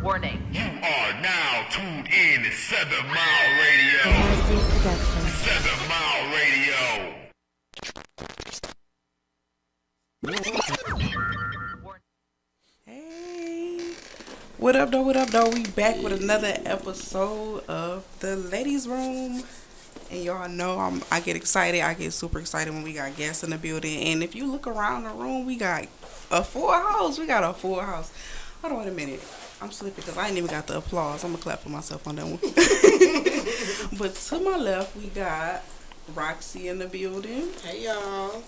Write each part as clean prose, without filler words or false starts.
Warning. You are now tuned in to 7 Mile Radio. Production. 7 Mile Radio. Hey, what up, though? What up, though? We back with another episode of the Ladies Room, and y'all know I get excited. I get super excited when we got guests in the building. And if you look around the room, we got a full house. We got a full house. Hold on a minute. I'm slipping because I ain't even got the applause. I'm gonna clap for myself on that one. But to my left, we got Roxy in the building. Hey y'all.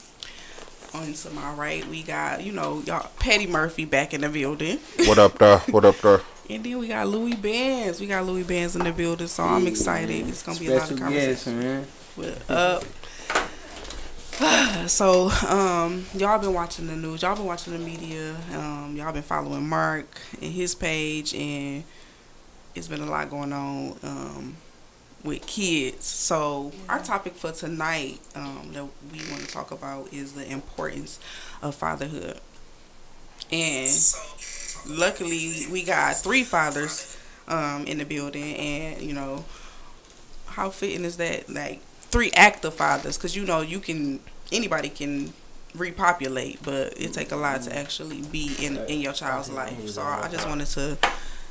On to my right, we got, y'all, Patty Murphy back in the building. What up, there? What up, there? And then we got Louis Benz. We got Louis Benz in the building, so I'm excited. It's gonna be a lot of conversation. Man. What up? So, y'all been watching the news. Y'all been watching the media. Y'all been following Mark and his page, and it's been a lot going on with kids. So, our topic for tonight that we want to talk about is the importance of fatherhood. And luckily, we got 3 fathers in the building, and how fitting is that? Like 3 active fathers, because anybody can repopulate, but it take a lot to actually be in your child's life. So I just wanted to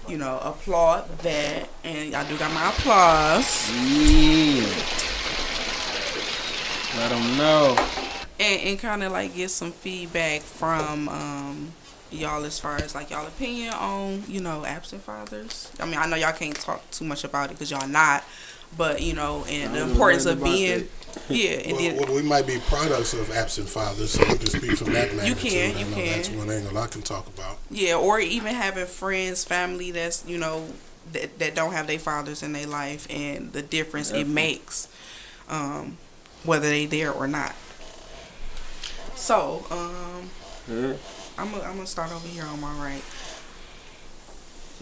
applaud that, and I do got my applause. Yeah. Let them know. And kind of like get some feedback from y'all as far as like y'all opinion on absent fathers. I mean, I know y'all can't talk too much about it because y'all not, but and the importance of being well, we might be products of absent fathers, so we can speak from that magnitude. You can. That's one angle I can talk about. Yeah, or even having friends, family that's that don't have their fathers in their life, and the difference it makes, whether they there or not. So, I'm gonna start over here on my right.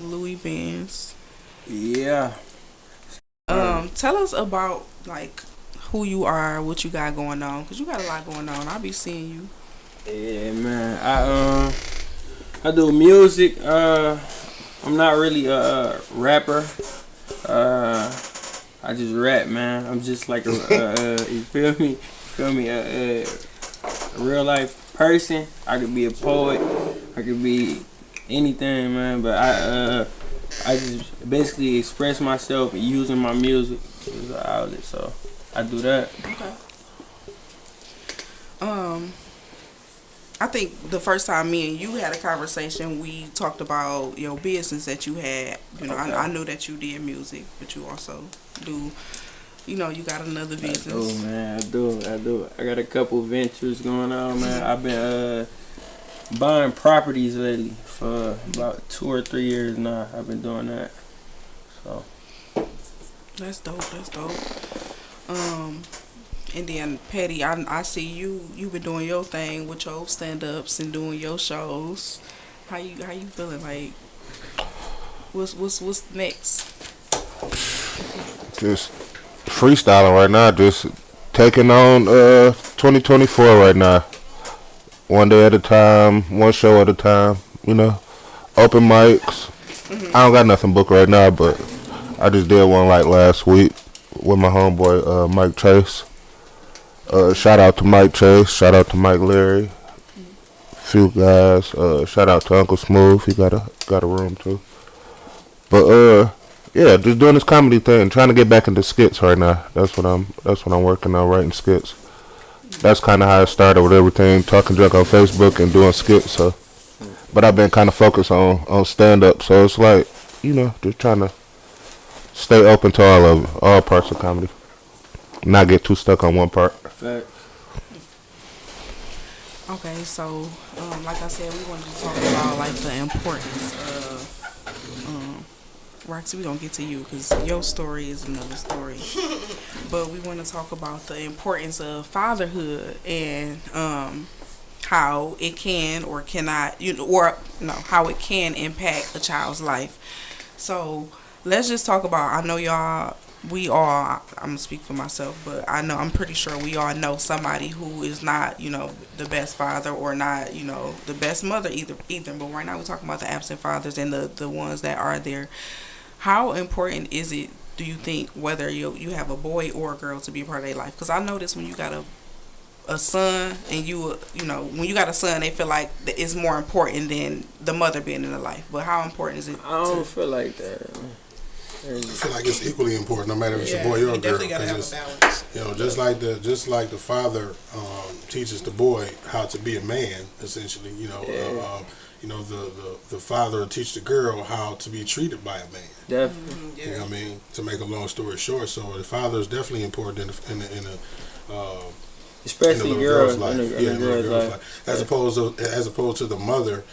Louis Benz. Yeah. Tell us about like who you are, what you got going on, because you got a lot going on. I'll be seeing you. Yeah, man. I do music. I'm not really a rapper. I just rap, man. I'm just like you feel me? A real life person. I could be a poet. I could be anything, man. But I just basically express myself using my music as an outlet. So I do that. Okay. I think the first time me and you had a conversation, we talked about your business that you had. Okay. I knew that you did music, but you also do. You got another business. Oh man, I do. I got a couple ventures going on, man. I've been buying properties lately for about 2 or 3 years now. I've been doing that. So that's dope. And then Patty, I see you've been doing your thing with your stand-ups and doing your shows. How you feeling? Like, what's next? Just freestyling right now. Just taking on 2024 right now. One day at a time, one show at a time. Open mics. I don't got nothing booked right now, but I just did one like last week with my homeboy Mike Chase. Shout out to Mike Chase. Shout out to Mike Leary. Few guys. Shout out to Uncle Smooth. He got a room too. But yeah, just doing this comedy thing. Trying to get back into skits right now. That's what I'm working on, writing skits. That's kind of how I started with everything. Talking junk on Facebook and doing skits. So, but I've been kind of focused on stand up. So it's like just trying to stay open to all parts of comedy. Not get too stuck on one part. fact. Okay, so like I said, we wanted to talk about like the importance of Roxy. We gonna get to you because your story is another story, but we want to talk about the importance of fatherhood and how it can or cannot, how it can impact a child's life. So let's just talk about. I know y'all we all, I'm gonna speak for myself, but I'm pretty sure we all know somebody who is not, the best father or not, the best mother either. But right now we're talking about the absent fathers and the ones that are there. How important is it, do you think, whether you have a boy or a girl to be a part of their life? Because I notice when you got a son and when you got a son, they feel like it's more important than the mother being in the life. But how important is it? I don't feel like that. I feel like it's equally important, no matter if it's a boy or a girl. Definitely gotta have a balance. Just like the father teaches the boy how to be a man, essentially. The father will teach the girl how to be treated by a man. Definitely. You know what I mean? To make a long story short, so the father is definitely important in especially in the girls' life. in the girls' life. As opposed to the mother,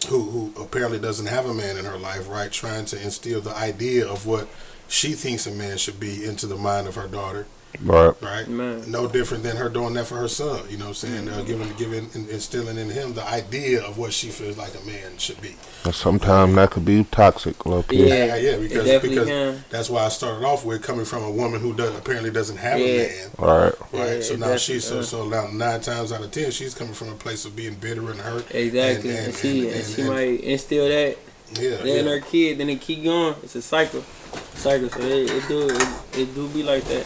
who apparently doesn't have a man in her life, right? Trying to instill the idea of what she thinks a man should be into the mind of her daughter. Right. Man. No different than her doing that for her son. You know what I'm saying? Instilling in him the idea of what she feels like a man should be. And sometimes that could be toxic, Loki. Yeah, because that's why I started off with coming from a woman who apparently doesn't have a man. Right. Yeah, so now so now 9 times out of 10 she's coming from a place of being bitter and hurt. Exactly. And she might instill that in her kid, then it keep going. It's a cycle. So it do be like that.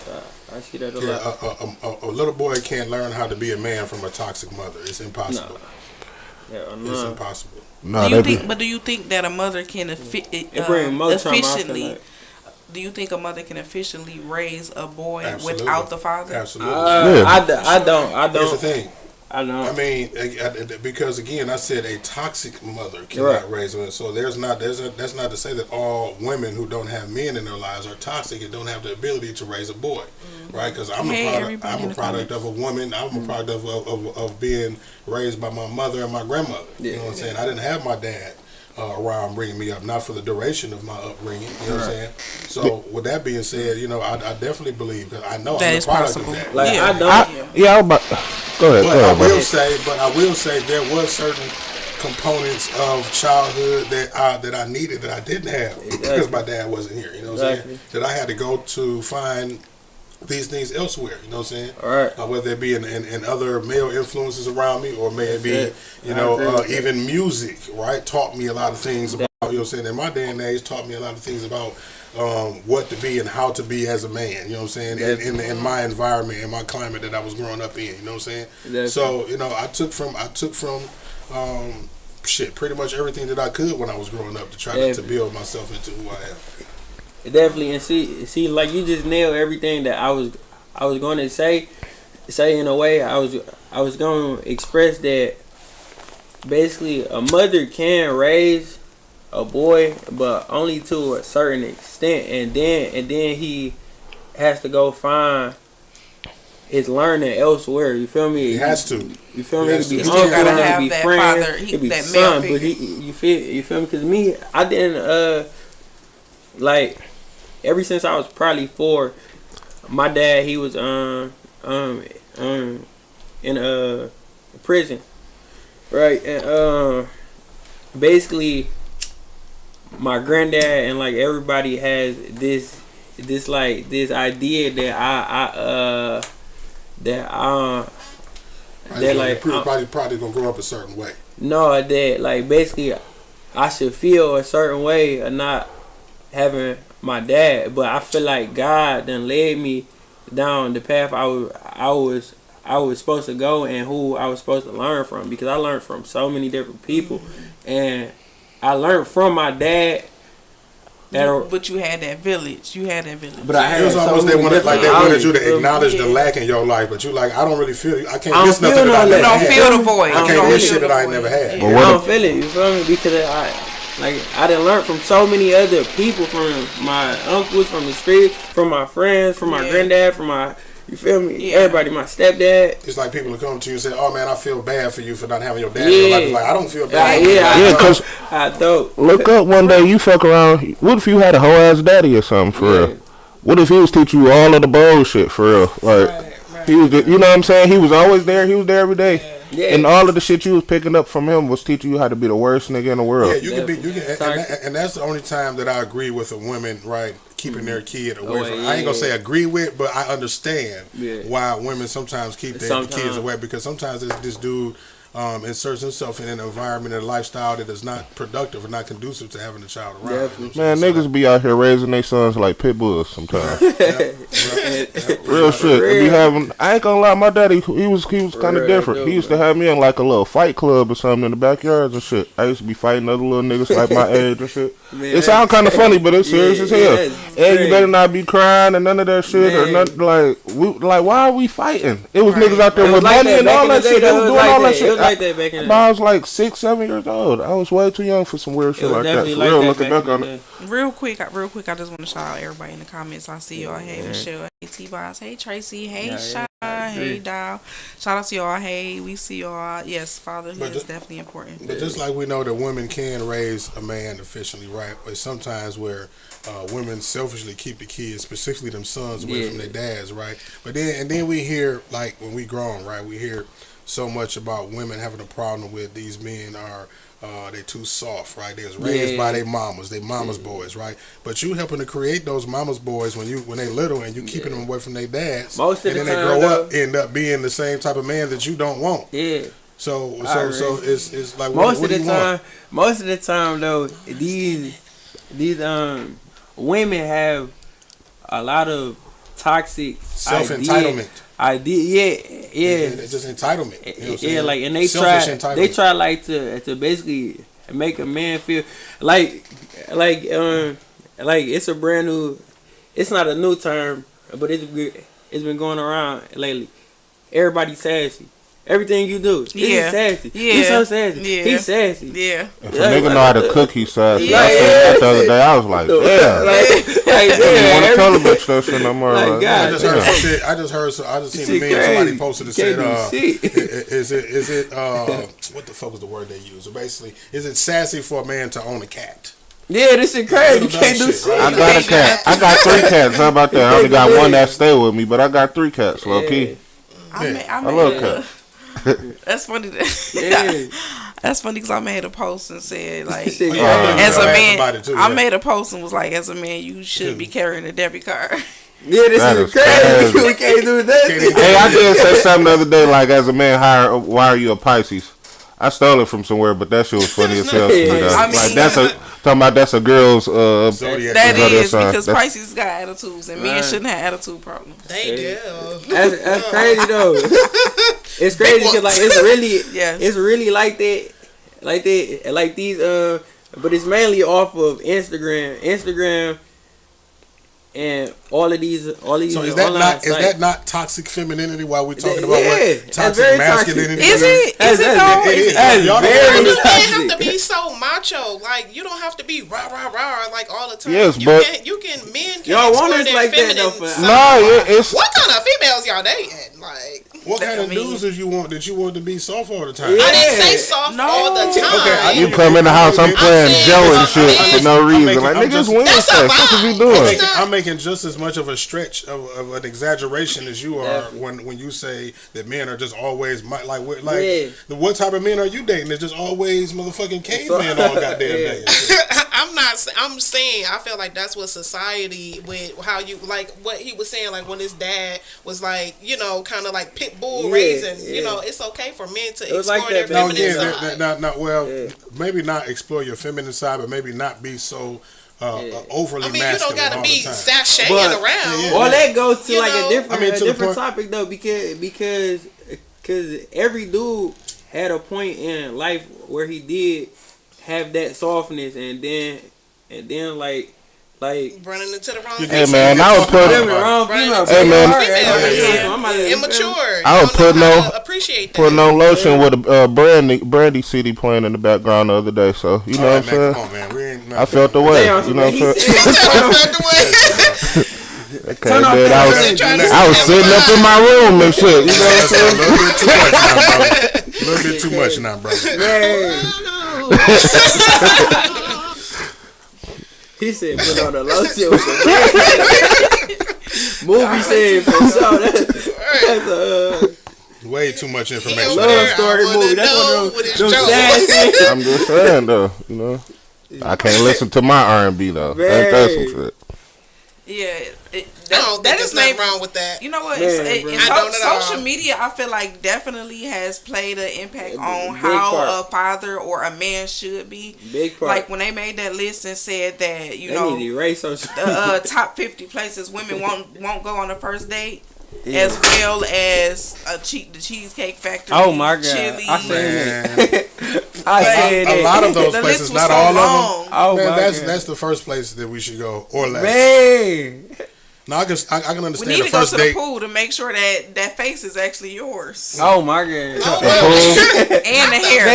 I see that a lot. A little boy can't learn how to be a man from a toxic mother. It's impossible. No. It's impossible. No, do you think that a mother can efficiently? Do you think a mother can efficiently raise a boy without the father? Absolutely. I don't. Here's the thing. I know. I mean, because again, I said a toxic mother cannot raise a. So that's not to say that all women who don't have men in their lives are toxic and don't have the ability to raise a boy, right? Because I'm a product of a woman. I'm a product of being raised by my mother and my grandmother. You know what I'm saying? I didn't have my dad around bringing me up, not for the duration of my upbringing. You know what I'm saying? So with that being said, I definitely believe that I know I'm a product of that. Like I don't. Go ahead. But I will say there was certain components of childhood that I needed that I didn't have because my dad wasn't here. You know what I'm saying? That I had to go to find these things elsewhere. You know what I'm saying? All right. Whether it be in other male influences around me, or may it be even music. Right? Taught me a lot of things about. You know what I'm saying? In my day and age, taught me a lot of things about what to be and how to be as a man. You know what I'm saying? In my environment, in my climate that I was growing up in. You know what I'm saying? Definitely. So I took from pretty much everything that I could when I was growing up to try to build myself into who I am. Definitely, and see, like you just nailed everything that I was going to say in a way. I was going to express that basically a mother can raise a boy, but only to a certain extent, and then he has to go find his learning elsewhere. You feel me? He has to. You feel me? It could be uncle, it could be friends, father, it could be that son, male but you feel me? Because me, I didn't like ever since I was probably 4. My dad, he was in prison, right? And basically, my granddad and like everybody has this idea that like probably gonna grow up a certain way. No, that like basically I should feel a certain way of not having my dad, but I feel like God done led me down the path I was supposed to go and who I was supposed to learn from, because I learned from so many different people, and I learned from my dad. But you had that village. But I had it was almost they wanted you to acknowledge the lack in your life, but you like, I don't really feel it. I can't miss nothing that I never had. You don't feel the void. I can't miss shit that I ain't never had. I don't feel it. You feel me? Because I done learned from so many other people, from my uncles, from the street, from my friends, from my granddad, from my. You feel me? Yeah. Everybody, my stepdad. It's like people will come to you and say, "Oh man, I feel bad for you for not having your dad." In your life. It's like, I don't feel bad. Because I don't. Look up one day, you fuck around. What if you had a whole ass daddy or something for real? What if he was teaching you all of the bullshit for real? Like he was, you know what I'm saying? He was always there. He was there every day. Yeah. And all of the shit you was picking up from him was teaching you how to be the worst nigga in the world. Yeah, and that's the only time that I agree with a woman, right, keeping their kid away Oh, from. yeah. I ain't gonna say agree with, but I understand Yeah. why women sometimes keep their Sometimes. kids away, because sometimes this dude inserts himself in an environment and a lifestyle that is not productive or not conducive to having a child around. Definitely. Man, niggas be out here raising their sons like pit bulls sometimes. Real shit. They be having. I ain't gonna lie, my daddy he was kind of different. He used to have me in like a little fight club or something in the backyards and shit. I used to be fighting other little niggas like my age and shit. Man, It sound kind of funny, but it's serious as hell. that's And crazy. you better not be crying and none of that shit or Man. nothing. Like why are we fighting? It was niggas out there It with was like money that and back all in the that day, shit. They though. was It doing was all like that that. shit. It was like that back in the day. I was like 6, 7 years old. I was way too young for some weird shit It was like that. For definitely real, like looking that back back on in it. the day. Real quick, I just want to shout out everybody in the comments. I see y'all. Hey, Michelle. Hey, T-Boss. Hey, Tracy. Hey, Yeah, Sean. yeah. Hey, Dow. Shout out to y'all. Hey, we see y'all. Yes, fatherhood But is just- definitely important. But just like we know that women can raise a man efficiently, right? But sometimes where women selfishly keep the kids, specifically them sons, away from their dads, right? But then we hear, like when we grown, right? We hear so much about women having a problem with these men are they too soft, right? They was raised by their mamas boys, right? But you helping to create those mamas boys when they little and you keeping them away from their dads, Most of and the then they time, grow up though. end up being the same type of man that you don't want. Yeah. So agree. it's like Most what of do the you want? most of the time though, these women have a lot of toxic Self-entitlement. It's just entitlement. You know what I'm saying? Like, and they Selfish try entitlement. like to basically make a man feel like it's a brand new. It's not a new term, but it's been going around lately. Everybody's sassy. Everything you do, Yeah. he's sassy. Yeah. He's so sassy. Yeah. He's sassy. Yeah. If a nigga know how to cook, he sassy. Yeah, I said that the other day. I was like, damn. Like, You want to tell a damn. bitch that shit no more. Like, Like, God, I just heard some shit. I just seen a Shit meme crazy. somebody posted that said, Can't do shit. is it what the fuck was the word they use? So basically, is it sassy for a man to own a cat? Yeah, this shit crazy. You Little can't dumb do shit, shit. I got a cat. I got 3 cats. How about that? I only got one that stay with me, but I got 3 cats, low key. I love cats. That's funny. Yeah. That's funny because I made a post and said like, Shit, as a I asked man, about it too, I yeah. made a post and was like, as a man, you should be carrying a debit card. Yeah, this That is is crazy. crazy. We can't do that. Hey, I did say something the other day, like, as a man, why are you a Pisces? I stole it from somewhere, but that shit was funny as hell to me, though. I mean- Like, talking about that's a girl's, Zodiac. That Zodiac is sign. because That's- Pisces got attitudes and men Right. shouldn't have attitude problems. They do. That's crazy though. It's crazy because like Yes. it's really like that, like these but it's mainly off of Instagram, and all these. So is online that sites. not toxic femininity? While we're talking Yeah, about that's what toxic very toxic. masculinity Is it? That's- Is it that's- though? It is. That's Y'all don't very know You this. can't have to toxic. be so macho. Like you don't have to be rah rah rah like all the time. Yes, you but- men can Y'all want explore us their like that, feminine though, for- side. No, it's... What kind of females y'all dating? Like What kind of I mean- dudes did you want to be soft all the time? Yeah. I didn't say soft No. all the time. Okay, You come in the house, I'm playing saying Joe and as a shit man- for no reason. Like, I'm nigga, it's just- Wednesday. That's a What is you vibe. doing? It's not- I'm making just as much of a stretch of an exaggeration as you are when you say that men are just always Yeah. what type of men are you dating? It's just always motherfucking cavemen all goddamn day. I'm saying I feel like that's what society with how you like what he was saying, like when his dad was like, you know, kind of like pit bull Yeah, raising, yeah. you know, it's okay for men to It was explore like their that No, back feminine then. side. maybe not explore your feminine side, but maybe not be so overly I mean, you masculine don't gotta all be the time. sashaying But- around. Yeah. All that goes to You like know? a different, I mean, to the point- topic though, because every dude had a point in life where he did have that softness, and then like Running into the wrong Hey, female. man, I would put... whatever the wrong Right. female. Hey, man. Immature. I would put appreciate that. Putting on lotion with a Brandy CD playing in the background the other day, so you know All what right, I'm man, saying? come on, man. We ain't, I felt the way, you know what I'm saying? Okay, Turn off man, that I was sitting up in my room and shit, you know what I'm That's a saying? little bit too much now, brother. A little bit too much now, brother. He said put on the lotion with the movie said for sure. That's a Way too much information. Over love there, story I wanna movie. That's know one of what it's them Joe. sad things. I'm just saying though, you know. I can't listen to my R&B though. That's some shit. Yeah, I don't think there's nothing wrong with that. You know what? Man, bro. I don't at all. Social media, I feel like definitely has played an impact on Big how part. a father or a man should be. Big part. Like when they made that list and said that They need to erase social the top 50 places women won't go on the first date. Yeah. As well as the Cheesecake Factory. Oh my God! Chili's. I said Man. it. I said A it. lot of those The places, list was not so all of long. them. Oh Man, my God. that's the first place that we should go, or less. Man. Now I can We understand need the to go first to the date. pool to make sure that face is actually yours. Oh my God. And the hair.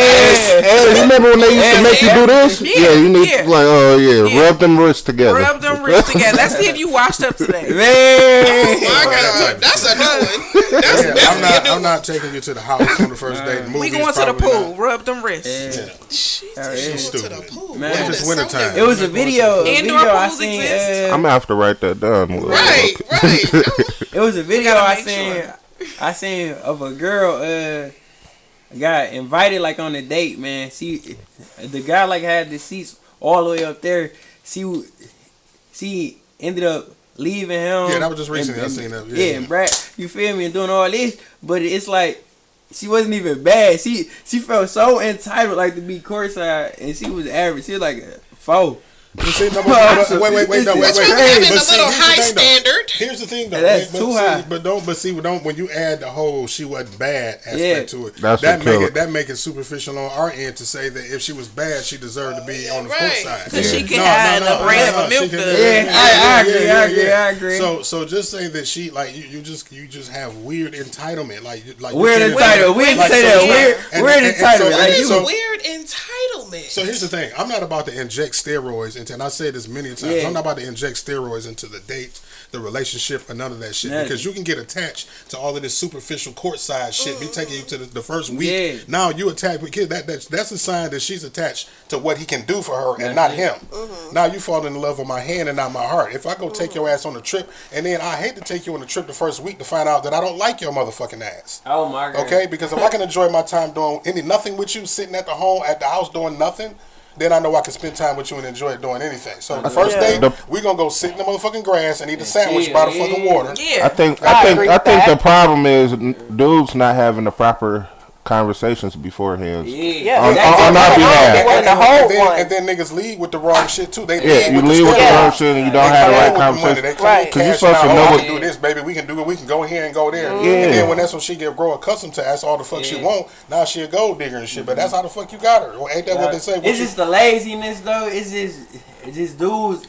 Hey, remember when they used to make you do this? Yeah, you need yeah. to, like, oh yeah, Yeah. rub them wrists together. Rub them wrists together. Let's see if you washed up today. Man. My God, that's a new one. That's Yeah, definitely I'm not taking you to the house on the first date. We Movies, going to the probably pool. not. Rub them wrists. Yeah. She's Yeah. going to the Stupid. pool. Man. What If it's is wintertime. something- It was a video. Indoor I pools seen. exist. I'm gonna have to write that down. Right. It was a video gotta I make seen. sure. I seen of a girl got invited like on a date. Man, the guy like had the seats all the way up there. She ended up leaving him. Yeah, that was just recently. I seen that. Yeah. And Brad, you feel me, and doing all this, but it's like she wasn't even bad. She felt so entitled, like to be courtside, and she was average. She was like a 4. You see, no, wait, no, wait. Which But would see, have been a here's the little thing, high though. standard. Here's the thing, though. That's But too see, high. But when you add the whole "she wasn't bad" aspect Yeah. to it, That's that what make killed it that make it superficial on our end to say that if she was bad, she deserved to be on the Right. court side. Because she can have a brand of a milk dud. I agree. So just say that she like you just have weird entitlement, like Weird you can't- entitlement. We didn't like, say so- that. and- Weird and- and entitlement. so- Like What is so- weird entitlement? So here's the thing. I'm not about to inject steroids into, and I say this many times, Yeah. I'm not about to inject steroids into the date, the relationship, or none of that shit. Nothing. Because you can get attached to all of this superficial courtside shit. Be taking you to the first week. Yeah. Now you attached with kids. That's a sign that she's attached to what he can do for her and not him. Now you fall in love with my hand and not my heart. If I go take your ass on a trip, and then I hate to take you on a trip the first week to find out that I don't like your motherfucking ass. Oh my God. Okay, because if I can enjoy my time doing nothing with you, sitting at the house doing nothing, then I know I can spend time with you and enjoy doing anything. So the first day, we're gonna go sit in the motherfucking grass and eat a sandwich by the fucking water. Yeah. I think the problem is dudes not having the proper conversations beforehand. Yeah. On our behalf. And then niggas leave with the wrong shit too. They Yeah, you with leave with the stuff. wrong shit and you They don't have the come right in with the money. conversation. They come Right. in 'Cause you cash supposed to out. know I what- can do this, baby. We can do it. We can go here and go there. Yeah. And then when that's when she grow accustomed to ask all the fuck she want, now she a gold digger and shit. But that's how the fuck you got her. Well, ain't that what they say? It's just the laziness though. It's just dudes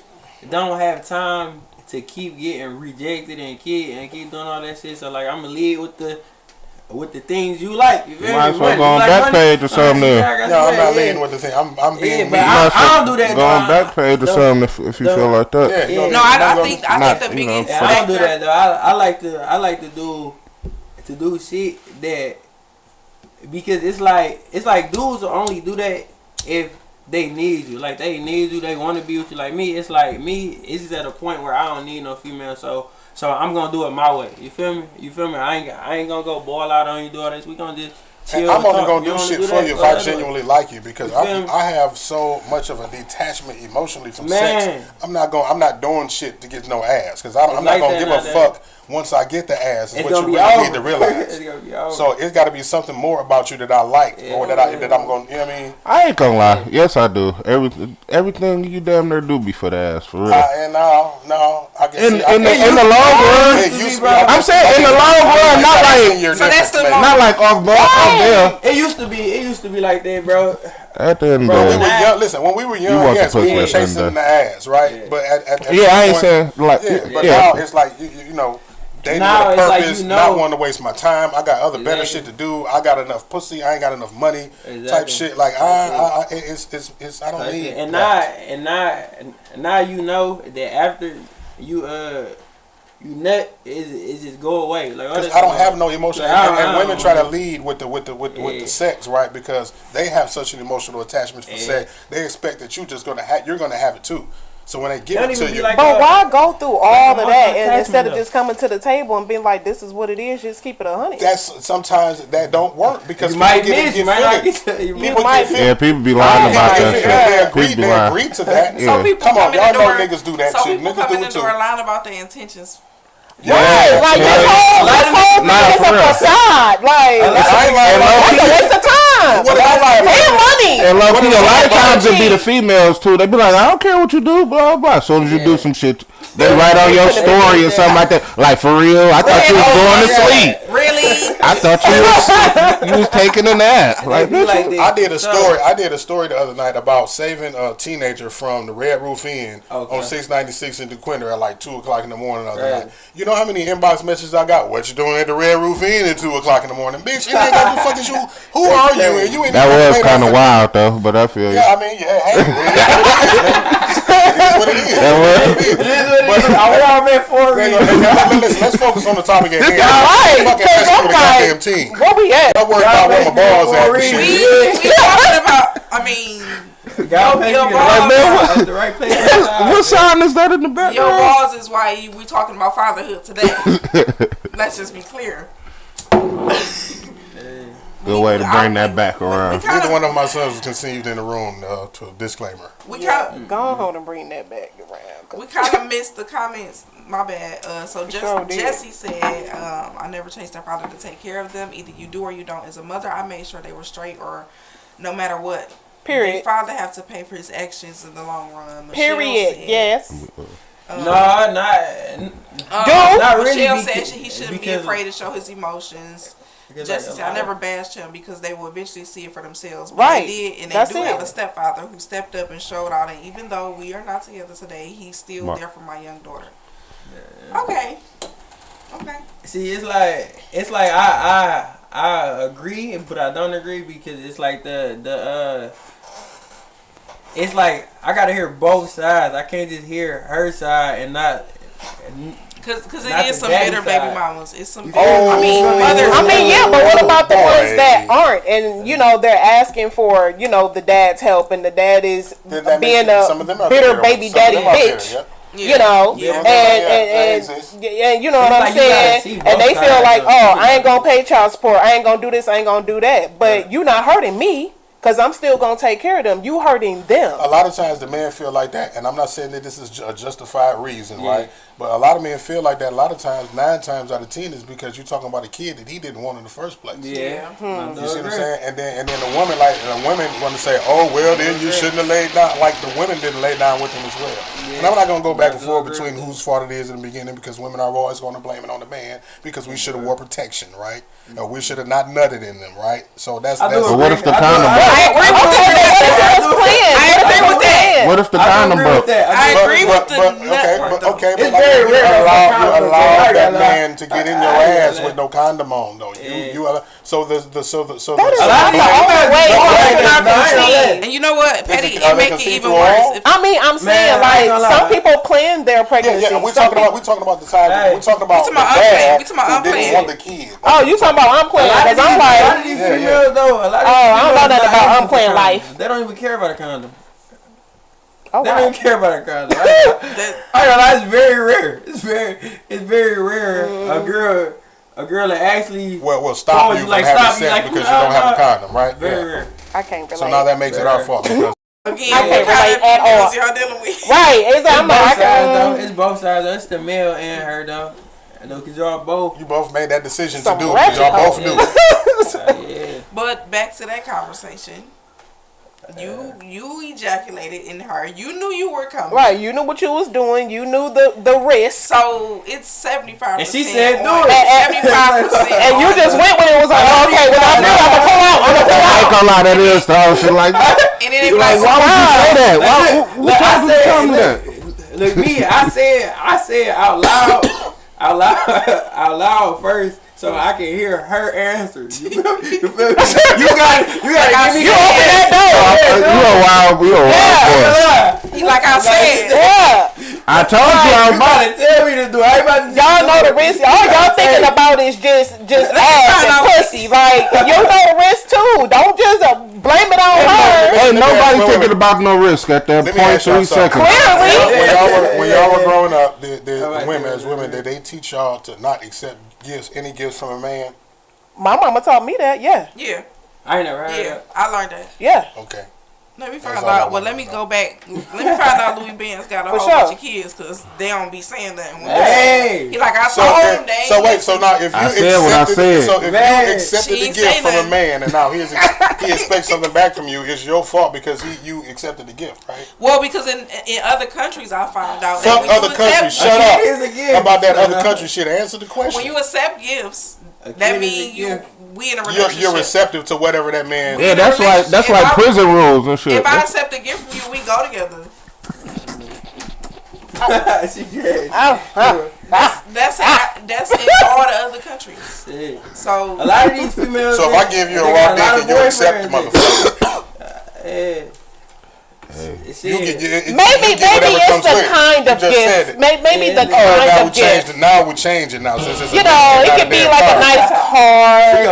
don't have time to keep getting rejected and keep doing all that shit. So like I'm gonna lead with the things you like. You feel Might me? as well Money. go on You like back page or money? something then. No, I'm not Yeah. leading with the thing. I'm being Yeah, me. but I don't do that. Go on though. back page or something if you feel like that. Yeah, you Yeah. don't No, need- I don't think go- the Not, you know, biggest Yeah, I don't do that though. I like to do shit that because it's like dudes will only do that if they need you. Like they need you, they want to be with you. Like me, it's like me. It's just at a point where I don't need no female, so I'm gonna do it my way. You feel me? I ain't gonna go ball out on you, do all this. We gonna just chill. I'm only talk. gonna You do wanna shit do for that? you if Go I ahead, do it. genuinely like you because You feel me? I have so much of a detachment emotionally from Man. sex. I'm not doing shit to get no ass because I'm not like gonna that give a nowadays. fuck once I get the ass. Is It's what gonna you be really over. need to realize. It's gonna be over. So it's got to be something more about you that I like or that I'm gonna. You know what I mean? I ain't gonna lie. Yes, I do. Everything you damn near do be for the ass, for real. And no, I can In see. the long run, It used to be- I'm saying in the long run, not like So that's the not like off there. It used to be like that, bro. At the end of Bro, we the were day. young. Listen, when we were You young, want the yes, we pussy were at the end chasing of the ass, right? Yeah. But at Yeah, some I ain't point- saying like But yeah. now it's like you know, dating Now with a it's like, purpose, you know- not wanting to waste my time. I got other better Exactly. shit to do. I got enough pussy. I ain't got enough money. Type Exactly. shit. Like it's I don't need. And that. now you know that after you nut is just go away. Like Because I don't have no emotion, and women don't try to know. lead with the Yeah. sex, right? Because they have such an emotional attachment for Yeah. sex. They expect that you're gonna have it too. So when they give Don't it to even be you, like, But why go through all of that and instead of though. just coming to the table and being like, this is what it is, just keep it 100? that's sometimes that don't work because You people might get miss, you might not offended. get. You People might- get offended. Yeah, people be lying about They that agree, shit. People be they lying. agree to that. Yeah. Some people Come on, come in y'all the know door. niggas do that Some shit. people Niggas come do in it the door too. lying about their intentions. Right, like this whole thing Not is a for real. facade. Like, I ain't lying And about low that's a key- waste of time. What about like Pay money. And low key, a lot of about times it be cheap? the females too. They be like, I don't care what you do, blah blah. As soon as you do some shit, they write on your story or something like that. Like for real, I thought you was going to sleep. Really? I thought you was taking a nap. Like, be like bitch, that. I did a story the other night about saving a teenager from the Red Roof Inn on 696 in DeQuinder at like 2:00 in the morning the other night. You know how many inbox messages I got? What you doing at the Red Roof Inn at 2:00 in the morning? Bitch, it ain't got no fucking shoe. Who are you? And you ain't that even was paid kind of off wild though. But I feel you. Yeah, I mean, yeah, hey, it is what it is. That was. I want for Hey, real. listen, let's focus on the topic at hand. Right, Fucking because messing I'm with the like, goddamn team. where we at? Don't worry about where my balls at. and shit. We talking about, I mean, God bless your you. balls, At the right place. at the time. What sign is that in the your background? balls is why we talking about fatherhood today. Let's just be clear. Good way to bring that back around. Neither one of my sons was conceived in the room. To a disclaimer. We kind Go on and bring that back around. we kind of missed the comments. My bad. So Sure did. Jesse said, "I never chased their father to take care of them. Either you do or you don't." As a mother, I made sure they were straight, or no matter what, their Period. father have to pay for his actions in the long run. Michelle Period. said, Yes. No, not Do? really. Michelle because- said he shouldn't be because- afraid to show his emotions. because Jesse like said, a I lot never of- bashed him because they will eventually see it for themselves. But Right. They did, and they That's do it. have a stepfather who stepped up and showed out. And even though we are not together today, he's still there for my young daughter. Okay. See, it's like I agree, but I don't agree because it's like it's like I gotta hear both sides. I can't just hear her side and not. Because Not it is the some daddy bitter baby side. mamas. It's some. Oh, I mean, mothers. I mean, yeah, but what about the Boy. ones that aren't? And, you know, they're asking for, you know, the dad's help, and the dad is That being makes- some of them a are bitter bitter baby ones. Some of daddy them are bitter, bitch. yeah. You know, Yeah. and, That exists. and you know what It's I'm like you gotta saying? see And both they feel sides like, of oh, it. I ain't gonna pay child support. I ain't gonna do this. I ain't gonna do that. But you not hurting me because I'm still gonna take care of them. You hurting them. A lot of times the men feel like that, and I'm not saying that this is a justified reason, right? But a lot of men feel like that. A lot of times, 9 times out of 10 is because you're talking about a kid that he didn't want in the first place. Yeah. You see what I'm saying? And then the woman want to say, oh well, then you shouldn't have laid down. Like the women didn't lay down with him as well. And I'm not gonna go back and forth between whose fault it is in the beginning because women are always going to blame it on the man because we should have wore protection, right? Or we should have not nutted in them, right? So that's. I do But what if the agree. condom I broke? agree with Okay, that. but if it was planned, I agree with that. What if the I do condom agree with broke? that. I do- agree with the nut part, though. Okay, It's but very you rare that allow condom broke. that I man to get in your I ass got with no condom on, though. You allow, so the That is A lot not of the people- only way But- women but- can but- conceive. And you know what, Petty, Are it they make it conceive even through worse. all? If, I mean, I'm saying Man, I ain't like gonna lie. some people plan their pregnancy. Yeah, we're Some talking about the time. Hey. We're talking about We the talking about dad we talking about who didn't unplanned. want the kid. Oh, you talking about unplanned? Because I'm a lot like, of these Yeah, females though. A lot of Oh, I don't know females nothing not about into unplanned condoms. life. They don't even care about a condom. oh, They wow. don't even care about a condom. that, I know that's very rare. It's very rare. A girl that actually Well, stop Oh, you you from like, having stop sex you like, because you don't have a condom, right? very Yeah. rare. I can't relate. So now that makes it our fault because again, I can't what kind relate of at all. females y'all dealing with? Right, it's It's I'm both like, sides though. It's both sides. Though. It's the male and her though. I know because y'all both. you both made that decision to Some do it. 'Cause y'all both ratchet knew. Yeah. But back to that conversation. You ejaculated in her. You knew you were coming. right, you knew what you was doing. You knew the risk. So it's 75%. And she said, "Do on- it." 75%. And you on just the- went when it was like, oh, okay, when I feel like I'm gonna pull out, I'm gonna pull I out. ain't gonna lie, that is the whole shit like that. And then it be Like, like, why would you say that? Why, who Look, told you to tell me that? Look, me, I said out loud first, so I can hear her answers. You feel me? You gotta give me You open that door. You a wild boy. Like I said. Yeah. I told you I was about to. Tell me to do. Y'all know the risk. All y'all thinking about is just ass and pussy. Like, you know the risk too. Don't just blame it on her. Hey, nobody thinking about no risk at that Let me point. ask y'all 3 something. seconds. Clearly. When y'all were growing up, the women as women, did they teach y'all to not accept any gifts from a man? My mama taught me that. Yeah. Yeah. I ain't never heard Yeah. that. I learned that. Yeah. Okay. Let me That's find all I out. Well, wanted let me to go know. back. Let me find out Louis Benz got a For whole sure. bunch of kids because they don't be saying that. Hey. He like, I So, told him they so wait, so now if you I said what I accepted, said. so if Man, you accepted she the ain't gift say from a nothing. man and now he expects something back from you, it's your fault because you accepted the gift, right? Well, because in other countries, I found out Fuck that when other you countries, accept, shut Here's a up gift. about that other country shit. Answer the question. when you accept gifts, A kid that is a means gift. we in a relationship. You're receptive to whatever that man. Yeah, that's like prison rules and shit. If I accept a gift from you, we go together. She good. That's in all the other countries. Shit. So A lot of these females. So if I give you a raw dick and you accept the motherfucker, Yeah. you get Maybe it's the kind of You just said gift. it. Maybe the Now kind we of changed gift. it. Now we change it now. Since it's You know, it could be like a nice card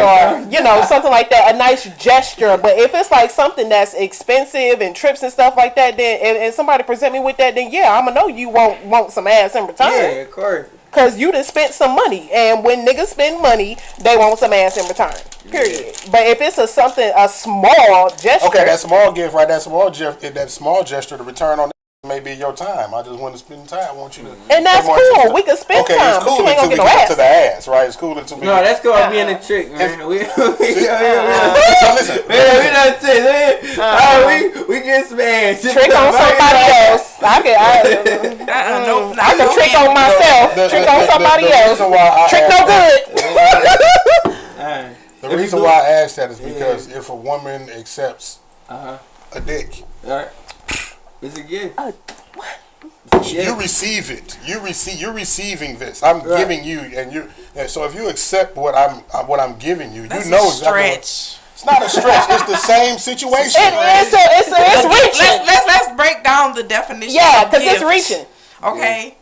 or, something like that, a nice gesture. But if it's like something that's expensive and trips and stuff like that, then and somebody present me with that, then yeah, I'ma know you want some ass in return. Yeah, of course. Cause you done spent some money, and when niggas spend money, they want some ass in return. Period. But if it's a small gesture, Okay, that small gift, right? That small gesture, the return on that may be your time. I just want to spend time. I want you to. and that's pay more cool. attention. We can spend Okay, time, it's cool but you ain't until gonna we get no get to ass. the ass, right? It's cool until we. No, that's gonna be in the trick, man. So listen. We done said, we get some ass. Trick on somebody else. I can trick on myself. Trick on somebody else. Trick no good. The reason why I asked that is because if a woman accepts a dick, Alright. It's a gift. you receive it. You're receiving this. I'm giving you, and so if you accept what I'm giving you, That's you know a exactly. stretch. It's not a stretch. It's the same situation. It's reaching. Let's break down the definition. Yeah, of because it's gift. reaching. Okay.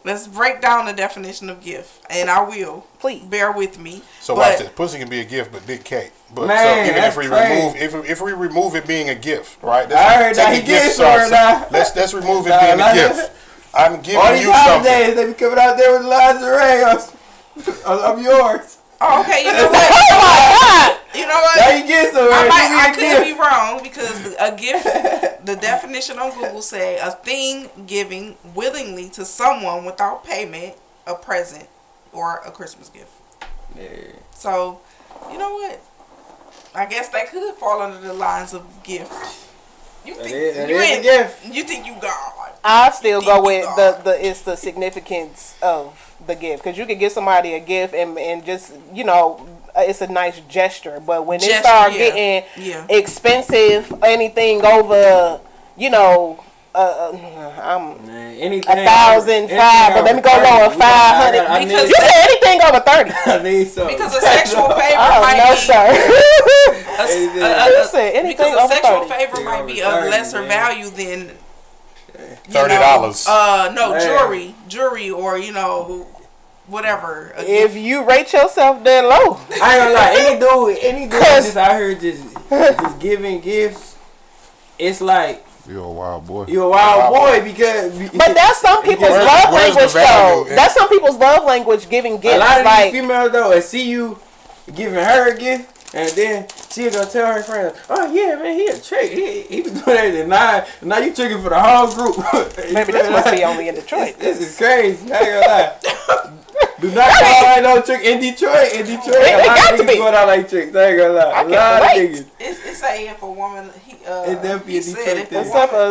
Let's break down the definition of gift, and I will. Please bear with me. So watch this. Pussy can be a gift, but dick can't. But Man, so even that's if we remove it being a gift, right? I heard that he did something now. Let's remove it being a gift. I'm giving you something. Days, they be coming out there with lingerie of yours. Oh, okay, you know what? Oh my God! You know what? Now you get somewhere. I could be wrong because a gift, the definition on Google say a thing given willingly to someone without payment, a present, or a Christmas gift. Yeah. So, you know what? I guess that could fall under the lines of gift. You think That you is a ain't gift. You think you God? I still go with God. it's the significance of the gift, because you can give somebody a gift and just it's a nice gesture, but when it start getting expensive, anything over anything 1,005, but let me go lower, 500. Because you said anything over 30. I need something. Because a sexual favor Oh might no, be sir. You said anything because a over sexual 30. favor might be of lesser value than $30. No, jewelry, or whatever. If you rate yourself that low, I ain't gonna lie, any dude just out here just giving gifts, it's like You're a wild boy. you're a wild boy because. but that's some people's love where's the language value though. in- That's some people's love language, giving gifts. A lot of like these females though, and see you giving her a gift, and then she gonna tell her friends, "Oh yeah, man, he a trick. He was doing everything. Now you tricking for the whole group." maybe this must be only in Detroit. This is crazy. I ain't gonna lie. Do not call like no trick in Detroit. In Detroit, It a lot got of to niggas be. going out like tricks. I ain't gonna lie. I A can't lot of relate. niggas. It's a if a woman definitely he a said Detroit if thing. a Except woman a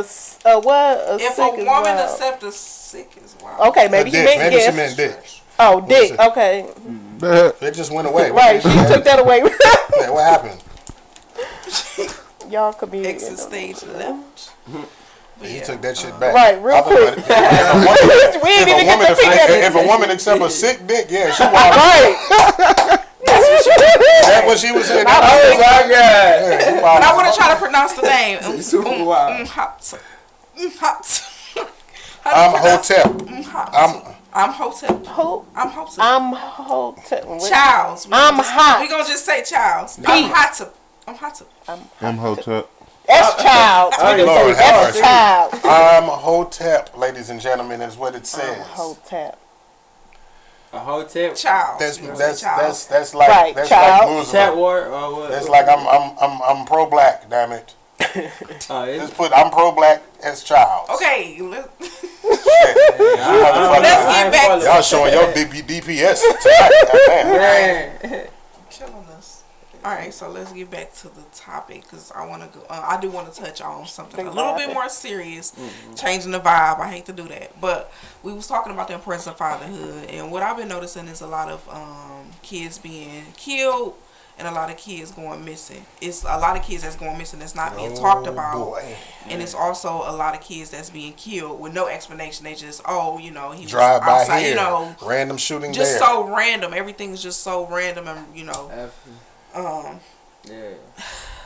if sick a is woman wild. accept a sick is wild. Okay, maybe he meant Maybe she gift. meant dick. Oh, dick. Okay, It just went away. right. She took that away. Yeah, what happened? Y'all could be Exit stage left. He took that shit back. Right, real quick. We ain't even get to pick at it. If a woman accepts a sick dick, yeah, she wild. Right. That's what she was saying. Oh my god. Yeah, But I want to try to pronounce the name. Super wild. I'm Hotep. I'm Hotep. Who? I'm Hotep. I'm Hotep. Charles. I'm hot. We gonna just say Charles. Peace. I'm Hotep. I'm Hotep. I'm Hotep. That's child. Lord, That's a child. I'm Hotep, ladies and gentlemen, is what it says. Hotep. A Hotep. Child. That's Child. like Right, that's child. like Chat Muslim. war or what? That's like I'm pro black. Damn it. Oh, it's, Just put I'm pro black as child. Okay. Let's get back to- Y'all showing your DPS tonight. Goddamn. Killing us. All right, so let's get back to the topic because I want to go. I do want to touch on something a little bit more serious, changing the vibe. I hate to do that, but we was talking about the importance of fatherhood, and what I've been noticing is a lot of kids being killed and a lot of kids going missing. It's a lot of kids that's going missing that's not being talked about, boy. and it's also a lot of kids that's being killed with no explanation. They just, he Drive was by outside, here. Random shooting just there. so random. Everything's just so random, and yeah.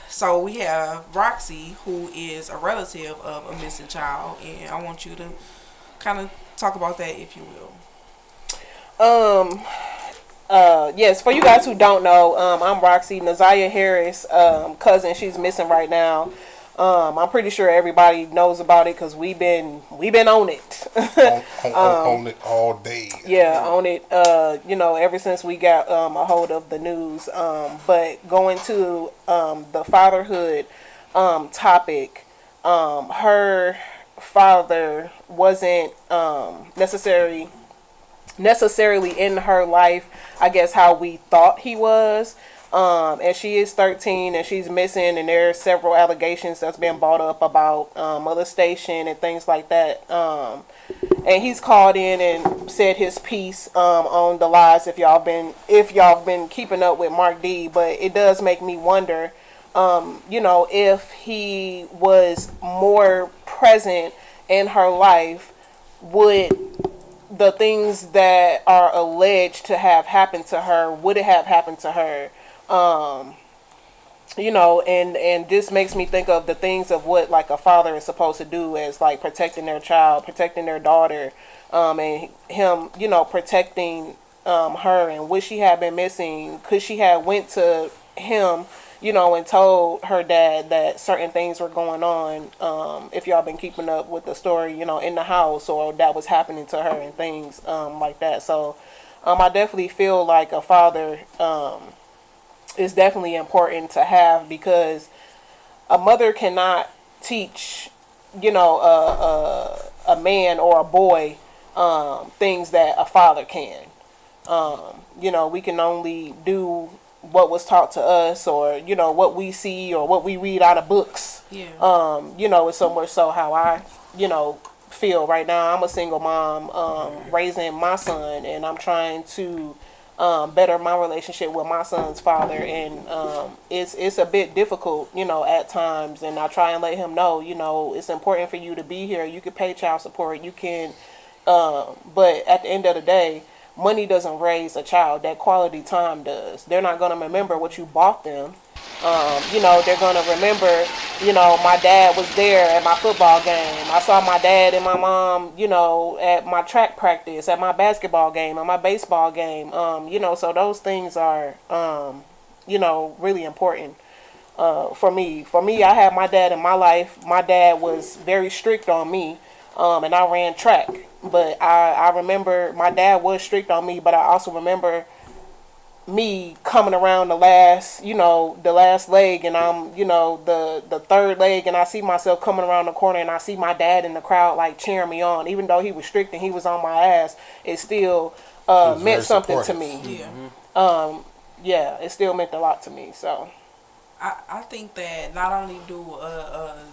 So we have Roxy, who is a relative of a missing child, and I want you to kind of talk about that, if you will. Yes, for you guys who don't know, I'm Roxy, Naziah Harris' cousin. She's missing right now. I'm pretty sure everybody knows about it because we've been on it. on it all day. Yeah, on it. Ever since we got a hold of the news. But going to the fatherhood topic, her father wasn't necessarily in her life, I guess, how we thought he was. And she is 13 and she's missing, and there are several allegations that's been brought up about molestation and things like that. And he's called in and said his piece on the lies, if y'all been keeping up with Mark D. But it does make me wonder, if he was more present in her life, would the things that are alleged to have happened to her, would it have happened to her? And this makes me think of the things of what like a father is supposed to do, as like protecting their child, protecting their daughter, and him, protecting her. And would she have been missing? Could she have went to him, and told her dad that certain things were going on, if y'all been keeping up with the story, in the house, or that was happening to her and things like that. So I definitely feel like a father is definitely important to have, because a mother cannot teach, a man or a boy things that a father can. We can only do what was taught to us, or what we see or what we read out of books. It's so much so how I feel right now. I'm a single mom raising my son, and I'm trying to better my relationship with my son's father, and it's a bit difficult at times, and I try and let him know it's important for you to be here. You can pay child support, you can but at the end of the day, money doesn't raise a child. That quality time does. They're not going to remember what you bought them. They're going to remember, my dad was there at my football game. I saw my dad and my mom, at my track practice, at my basketball game, at my baseball game. So those things are, really important for me. For me, I had my dad in my life. My dad was very strict on me, and I ran track. But I remember my dad was strict on me, but I also remember me coming around the last leg, and I'm, the third leg, and I see myself coming around the corner, and I see my dad in the crowd, like, cheering me on. Even though he was strict and he was on my ass, it still meant something to me. Yeah. It still meant a lot to me, so. I think that not only do a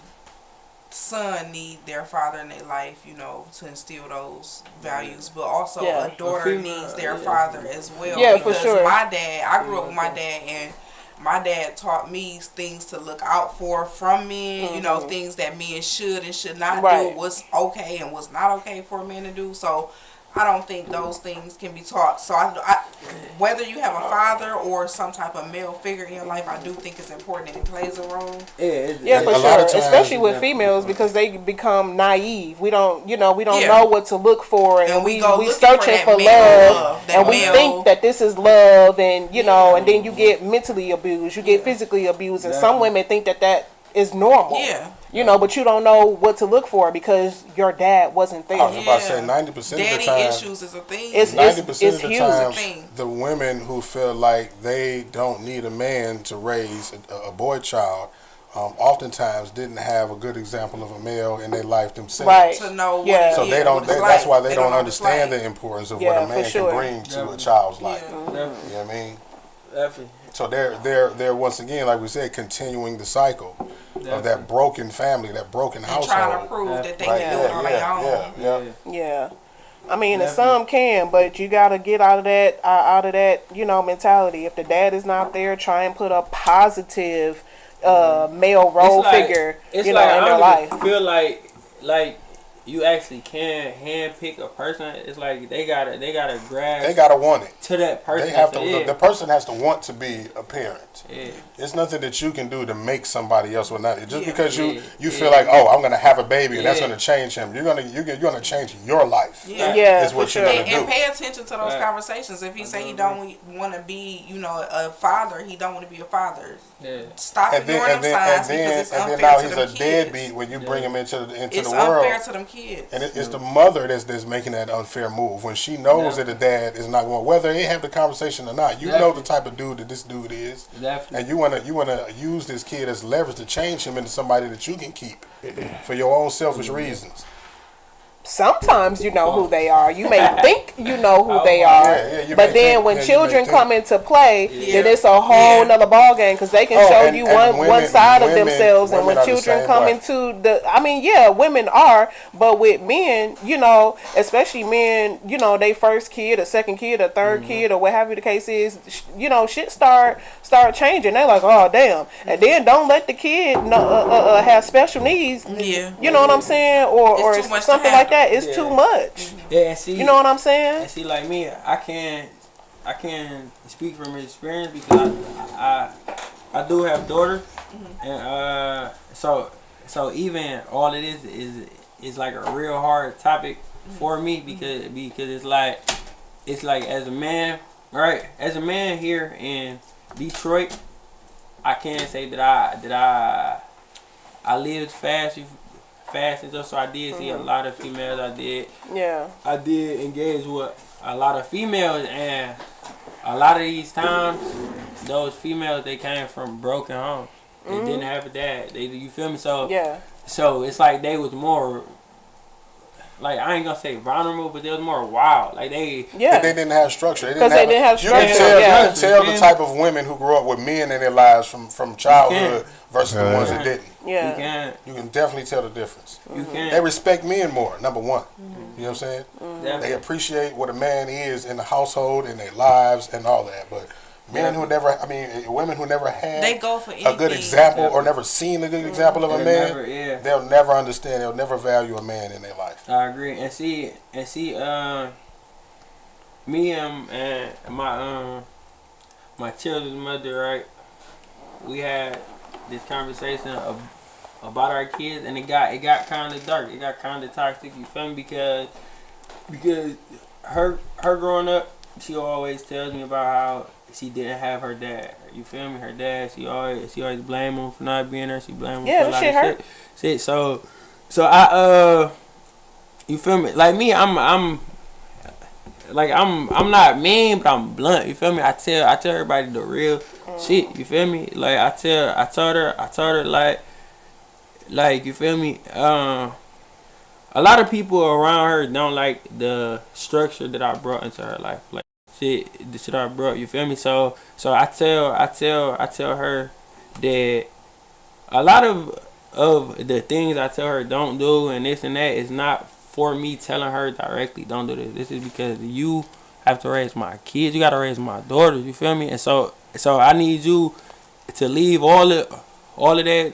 son need their father in their life, to instill those values, but also a daughter needs their father as well. Yeah, because for sure. My dad, I grew up with my dad, and my dad taught me things to look out for from men, things that men should and should not do, what's okay and what's not okay for a man to do. So I don't think those things can be taught. So whether you have a father or some type of male figure in your life, I do think it's important and it plays a role. Yeah, for a lot sure. of times- Especially with females because they become naive. We don't Yeah. know what to look for, and we go looking searching for for that male love, love, that and we male- think that this is love, and and then you get mentally abused, you get physically abused, and some women think that is normal. Yeah. But you don't know what to look for because your dad wasn't there. I was about to say 90% of the Daddy time. issues is a thing. It's 90% of the huge. time, thing. the women who feel like they don't need a man to raise a boy child, oftentimes didn't have a good example of a male in their life themselves. Right. To know what Yeah. it So is, they don't. what it's That's like. why they don't know what it's understand like. the importance of Yeah, what a for man sure. can bring to a child's life. Definitely. You know what I mean? Definitely. So they're once again, like we said, continuing the cycle of that broken family, that broken And household. trying to prove that they Right, can do it on their own. yeah. Yeah. I mean, and some can, but you gotta get out of that, mentality. If the dad is not there, try and put a positive male role figure, it's in like, their I don't life. even feel like you actually can handpick a person. It's like they gotta grasp. They gotta want it. To that person. They have to. Yeah. The person has to want to be a parent. Yeah. It's nothing that you can do to make somebody else want that. Just because you Yeah. feel like, oh, I'm gonna have a baby and that's Yeah. gonna change him. You're gonna change your life. Yeah. Yeah, Is what for you're sure. gonna do. And pay attention to those Right. conversations. If he say he don't want to be, a father, he don't want to be a father. Yeah. Stop And then ignoring them signs because it's and unfair then now to he's them a kids. deadbeat when you bring him into It's the world. unfair to them kids. And it's the mother that's making that unfair move when she knows that the dad is not going. Whether they have the conversation or not, you know the type of dude that this dude is, Definitely. and you wanna use this kid as leverage to change him into somebody that you can keep for your own selfish reasons. Sometimes you know who they are. You may think you know who they are, Yeah, you but may then think- when yeah, you children may think. come into play, Yeah. then it's a whole nother ball game because they can Oh, show and- you and one women- side of women- themselves, and women when are the children same come way. into women are, but with men, especially men, they first kid, a second kid, a third kid, or what have you the case is, shit start changing. They're like, oh damn, and then don't let the kid have special needs. Yeah. You know what I'm saying, or It's too much to something like that. It's Yeah. too much. Yeah, and see, You know what I'm saying? And see, like me, I can speak from experience because I do have daughters, and so even all it is like a real hard topic for me because it's like as a man, right? As a man here in Detroit, I can't say that I lived fast and stuff. So I did see a lot of females. I did engage with a lot of females, and a lot of these times, those females they came from broken homes. They didn't have a dad. You feel me? So Yeah. So it's like they was more. Like I ain't gonna say vulnerable, but they was more wild. Like they didn't have structure. Because they didn't have You can structure, tell, yeah. you can tell the type of women who grew up with men in their lives from childhood versus the ones that didn't. Yeah. You can definitely tell the difference. You can. They respect men more, number one. You know what I'm saying? Definitely. They appreciate what a man is in the household, in their lives, and all that. But women who never had They go for a good anything. example or never seen a good example of a They'll man, never- they'll never understand. They'll never value a man in their life. I agree. And see, me and my children's mother, right? We had this conversation about our kids, and it got kind of dark. It got kind of toxic. You feel me? Because her growing up, she always tells me about how she didn't have her dad. You feel me? Her dad, she always blame him for not being there. She blame him for a lot shit of hurt. shit. So I you feel me? Like me, I'm not mean, but I'm blunt. You feel me? I tell everybody the real shit. You feel me? Like I told her like you feel me? A lot of people around her don't like the structure that I brought into her life. Like the shit I brought. You feel me? So I tell her that a lot of the things I tell her don't do and this and that is not for me telling her directly don't do this. This is because you have to raise my kids. You got to raise my daughters. You feel me? And so I need you to leave all of that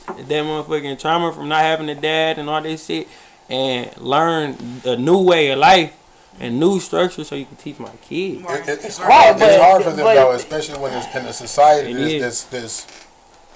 motherfucking trauma from not having a dad and all this shit and learn a new way of life and new structure so you can teach my kids. It's Right, hard. It's hard for them but- though, especially when it's in a society It that's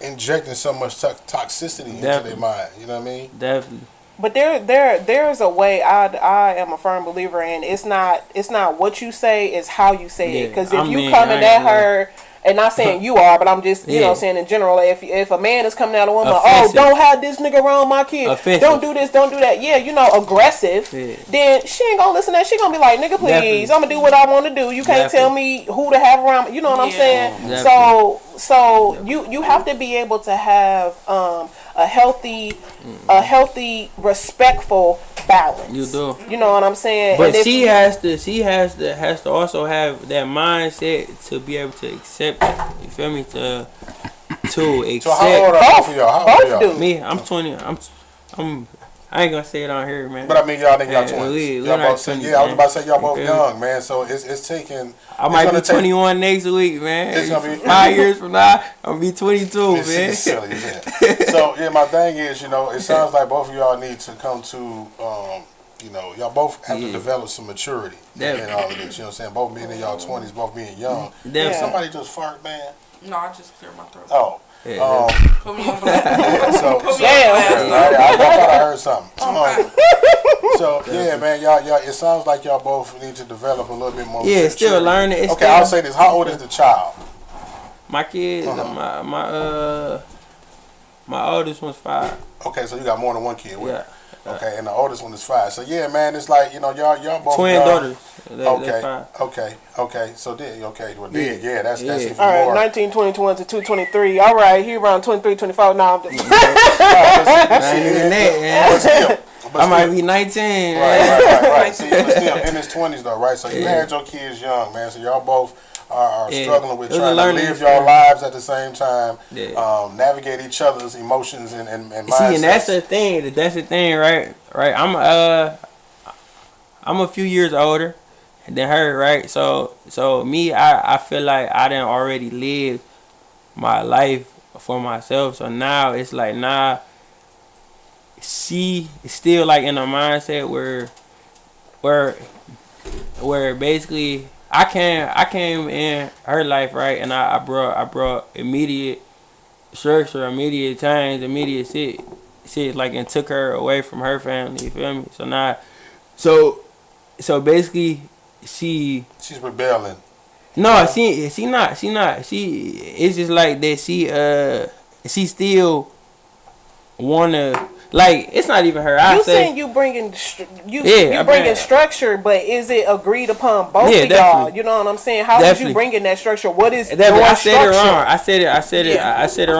injecting so much toxicity into their mind. You know what I mean? Definitely. But there's a way. I am a firm believer in. It's not what you say, it's how you say it. Because if you coming at her, and not saying you are, but I'm just you know saying in general. If a man is coming at a woman, Offensive. don't have this nigga around my kid. Offensive. Don't do this, don't do that. Yeah, aggressive. Yeah. Then she ain't gonna listen to that. She gonna be like, nigga, please, Definitely. I'm gonna do what I want to do. You can't tell me who to have around. You know what I'm saying? Definitely. So you have to be able to have a healthy, respectful balance. You do. You know what I'm saying? But And if she has to also have that mindset to be able to accept it. You feel me? To accept. So how old are both of y'all? How old are y'all? do. Me, I'm 20. I ain't gonna say it on here, man. But I mean, y'all think y'all Yeah, 20s. we Y'all not both, 20, yeah, I was man. about to say y'all both Okay. young, man. So it's taking. I might be gonna take- 21 next week, man. It's gonna be 5 years from now, I'm gonna be 22, It's man. silly, isn't it? So yeah, my thing is, it sounds like both of y'all need to come to, y'all both have to develop some maturity in all of this. You know what I'm saying? Both being in y'all 20s, both being young. Definitely. Somebody just fart, man. No, I just cleared my throat. Oh. Yeah, Put me on blast. Yeah, so Damn. I thought I heard something. So yeah, man, y'all, it sounds like y'all both need to develop a little bit more. Yeah, still maturity. learning. It's Okay, still, I'll say this: how old is the child? my kids, my oldest one's 5. Okay, so you got more than one kid with Yeah. her. Okay, and the oldest one is 5. So yeah, man, it's like y'all both Twin young. daughters. They're Okay, 5. okay. So then, well, then, that's Yeah. even all right, more. 19, 21 to 223. All right, he around 23, 24. Now I'm just. I ain't even that, man. But still, I might be 19. man. Right. See, but still in his 20s though, right? So you had your kids young, man. So y'all both are struggling with It was a trying to learning live your lives at the same time, Yeah. navigate each other's emotions and mindsets. See, and that's the thing. That's the thing, right? Right. I'm a few years older than her, right? So me, I feel like I done already lived my life for myself. So now it's like she is still like in a mindset where basically I came in her life, right, and I brought immediate structure, immediate change, immediate shit like, and took her away from her family. You feel me? So now, so basically she's rebelling. No, she not. She it's just like that. She still wanna, like, it's not even her. You saying you bringing structure, but is it agreed upon both of y'all? Definitely. You know what I'm saying? How did you bring in that structure? What is your I said structure? it wrong. I said it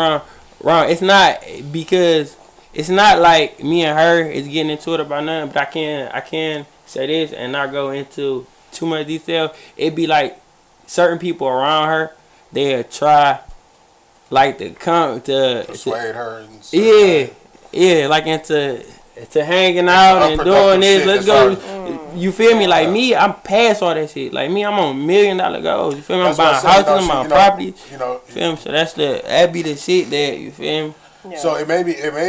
wrong. It's not, because it's not like me and her is getting into it about nothing. But I can say this and not go into too much detail. It'd be like certain people around her, they'll try like to come to persuade her. Yeah, like into hanging out and doing this. Let's go. You feel me? Like me, I'm past all that shit. Like me, I'm on $1 million goals. You feel me? I'm buying houses, I'm buying properties. You feel me? So that be the shit that, you feel me? Yeah. So it may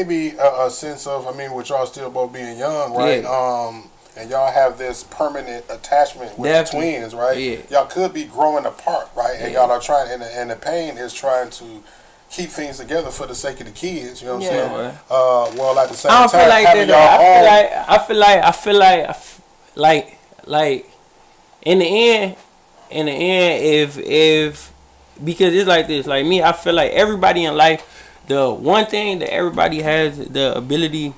be a sense of, I mean, with y'all still both being young, right? Yeah. And y'all have this permanent attachment with the twins, right? Yeah. Y'all could be growing apart, right? And y'all are trying, and the pain is trying to keep things together for the sake of the kids. You know what I'm saying? Right. Well, at the same I don't time, feel like having that. I feel like in the end, if because it's like this, like me, I feel like everybody in life, the one thing that everybody has the ability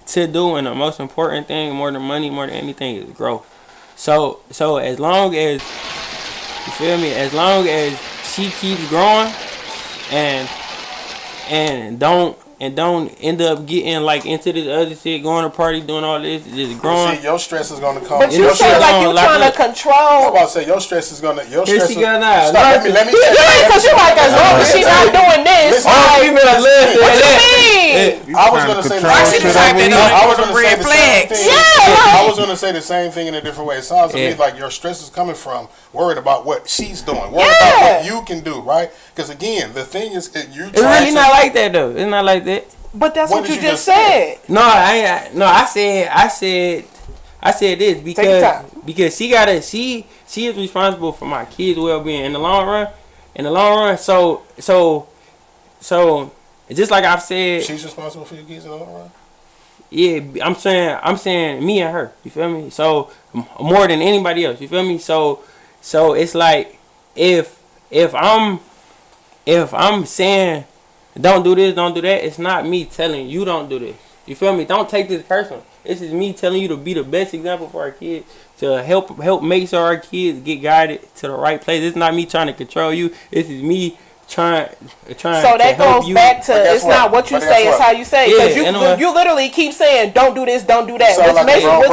to do, and the most important thing, more than money, more than anything, is growth. So as long as, you feel me, as long as she keeps growing and don't end up getting like into this other shit, going to party, doing all this, just growing. See, your stress is gonna come. But you feel like you trying to control. I'm about to say your stress is gonna. Your stress. Let me. Because you like, as long as she not doing this. What you mean? I was gonna say I was gonna say the same thing in a different way. It sounds to me like your stress is coming from worried about what she's doing, worried about what you can do, right? Because again, the thing is, it's really not like that though. It's not like that. But that's what you just said. No, I said I said this Take your time. because she is responsible for my kids' well being in the long run. In the long run, so just like I've said, She's responsible for your kids in the long run. yeah, I'm saying me and her. You feel me? So more than anybody else. You feel me? So it's like if I'm saying don't do this, don't do that, it's not me telling you don't do this. You feel me? Don't take this personal. This is me telling you to be the best example for our kids, to help make sure our kids get guided to the right place. It's not me trying to control you. This is me trying. So that goes back to it's not what you say, it's how you say. Because you literally keep saying don't do this, don't do that. Which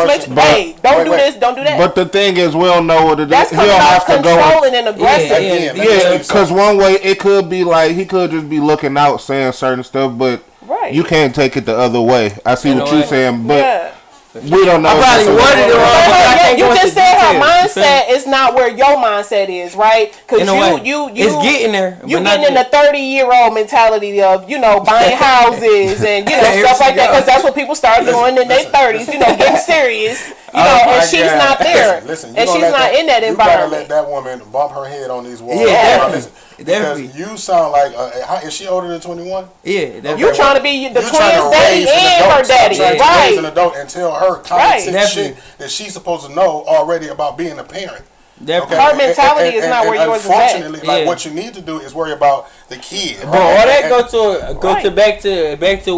makes hey, don't do this, don't do that. But the thing is, we don't know what it is. That's coming off controlling and aggressive. Yeah, because one way it could be like he could just be looking out, saying certain stuff, but you can't take it the other way. I see what you're saying, but. We don't know. I probably worded it wrong. You just said her mindset is not where your mindset is, right? Because you it's getting there. You getting in the 30-year-old mentality of buying houses and stuff like that, because that's what people start doing in their 30s. Getting serious. And she's not there. Listen, and she's not in that environment. You gotta let that woman bump her head on these walls. Yeah, because you sound like is she older than 21? Yeah, you trying to be the twins' daddy and her daddy, right? Raise an adult and tell her common sense shit that she's supposed to know already about being a parent. Her mentality is not where yours is at. Unfortunately, what you need to do is worry about the kid. But all that go to back to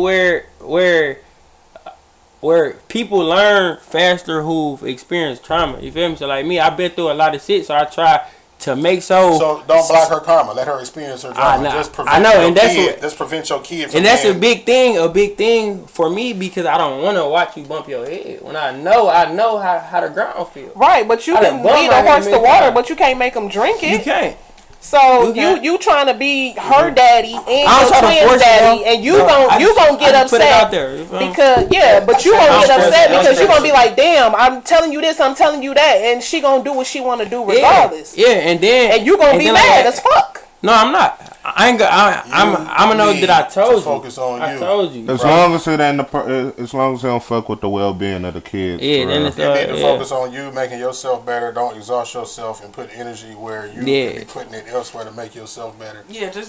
where people learn faster who've experienced trauma. You feel me? So like me, I've been through a lot of shit, so I try to make So don't block her karma. Let her experience her trauma. Just prevent your kid from and that's a big thing for me, because I don't want to watch you bump your head when I know how the ground feel. Right, but you can lead a horse to water, but you can't make them drink it. You can't. So you trying to be her daddy and your twins daddy, and you gonna get upset because but you gonna get upset because you gonna be like, damn, I'm telling you this, I'm telling you that, and she gonna do what she wanna do regardless. Yeah, and you gonna be mad as fuck. No, I'm not. I'm gonna know that I told you. Focus on you. I told you. As long as it ain't as long as it don't fuck with the well-being of the kids. Yeah, then you need to focus on you making yourself better. Don't exhaust yourself and put energy where you could be putting it elsewhere to make yourself better. Yeah, you're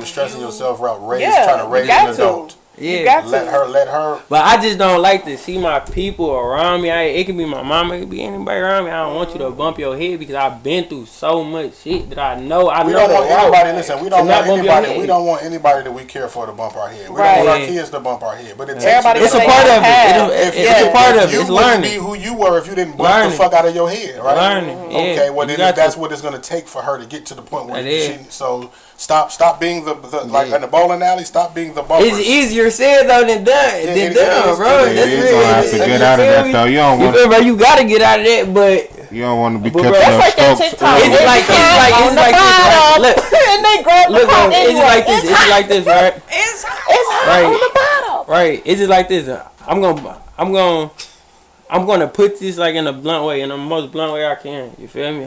stressing yourself out, trying to raise an adult. Yeah, let her. But I just don't like to see my people around me. It can be my mama, it can be anybody around me. I don't want you to bump your head because I've been through so much shit that I know. We don't want anybody. Listen, we don't want anybody. We don't want anybody that we care for to bump our head. We don't want our kids to bump our head. But it's a part of it. It's a part of it. It's learning. You wouldn't be who you were if you didn't bump the fuck out of your head, right? Learning. Okay, well then that's what it's gonna take for her to get to the point where she. So stop being the like in the bowling alley. Stop being the bumper. It's easier said though than done, bro. You're gonna have to get out of that though. You don't want. You gotta get out of that, but you don't want to be kept that's like that TikTok. It's like this. And they grab the pot anyway. It's like this, right? It's hot on the bottom. Right. It's just like this. I'm gonna put this like in a blunt way, in the most blunt way I can. You feel me?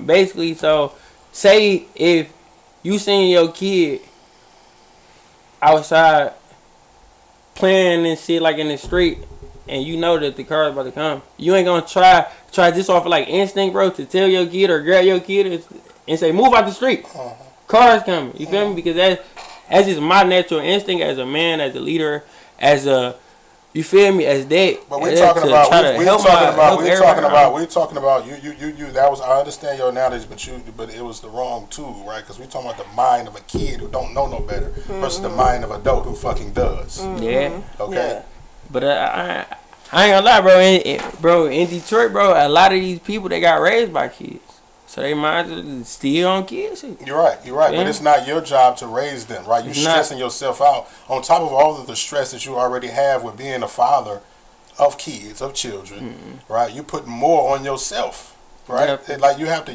Basically, so say if you seen your kid outside playing and shit like in the street, and you know that the car is about to come, you ain't gonna try this off of like instinct, bro, to tell your kid or grab your kid and say move out the street. Car's coming. You feel me? Because that's just my natural instinct as a man, as a leader, as a you feel me? As that. But we're talking about you. That was, I understand your analogy, but it was the wrong tool, right? Because we're talking about the mind of a kid who don't know no better versus the mind of an adult who fucking does. Yeah. Okay. Yeah. But I ain't gonna lie, bro. In Detroit, bro, a lot of these people they got raised by kids. So they might still on kids. You're right. Yeah. But it's not your job to raise them, right? You're stressing yourself out. On top of all of the stress that you already have with being a father of kids, of children, right? You put more on yourself, right? Yep. Like you have to,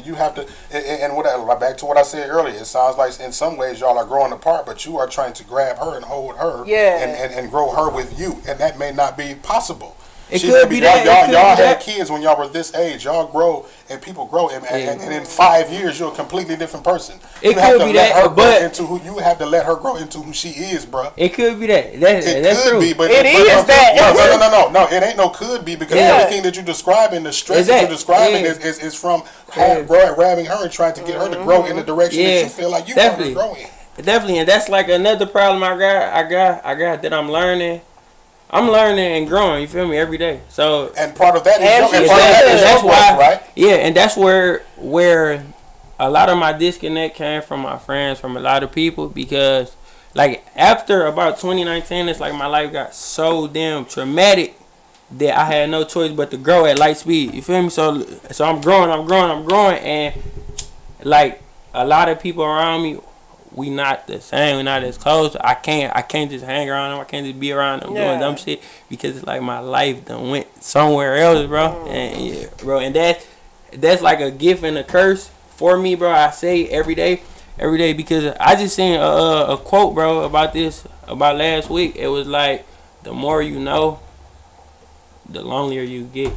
and back to what I said earlier, it sounds like in some ways y'all are growing apart, but you are trying to grab her and hold her and grow her with you, and that may not be possible. It She could be that. Y'all had kids when y'all were this age. Y'all grow and people grow, and in 5 years you're a completely different person. It could be that, but you have to let her grow into who she is, bro. It could be that. That's could true. be, but it is that. No. It ain't no could be because everything that you're describing, the stress that you're describing is from grabbing her and trying to get her to grow in the direction that you feel like you want her to grow in. Definitely, and that's like another problem I got that I'm learning. I'm learning and growing. You feel me every day. So and part of that is that's why, right? Yeah, and that's where a lot of my disconnect came from my friends, from a lot of people, because like after about 2019, it's like my life got so damn traumatic that I had no choice but to grow at light speed. You feel me? So I'm growing, and like a lot of people around me, we not the same. We not as close. I can't just hang around them. I can't just be around them doing dumb shit because it's like my life done went somewhere else, bro. And and that's like a gift and a curse for me, bro. I say every day because I just seen a quote, bro, about last week. It was like, the more you know, the lonelier you get.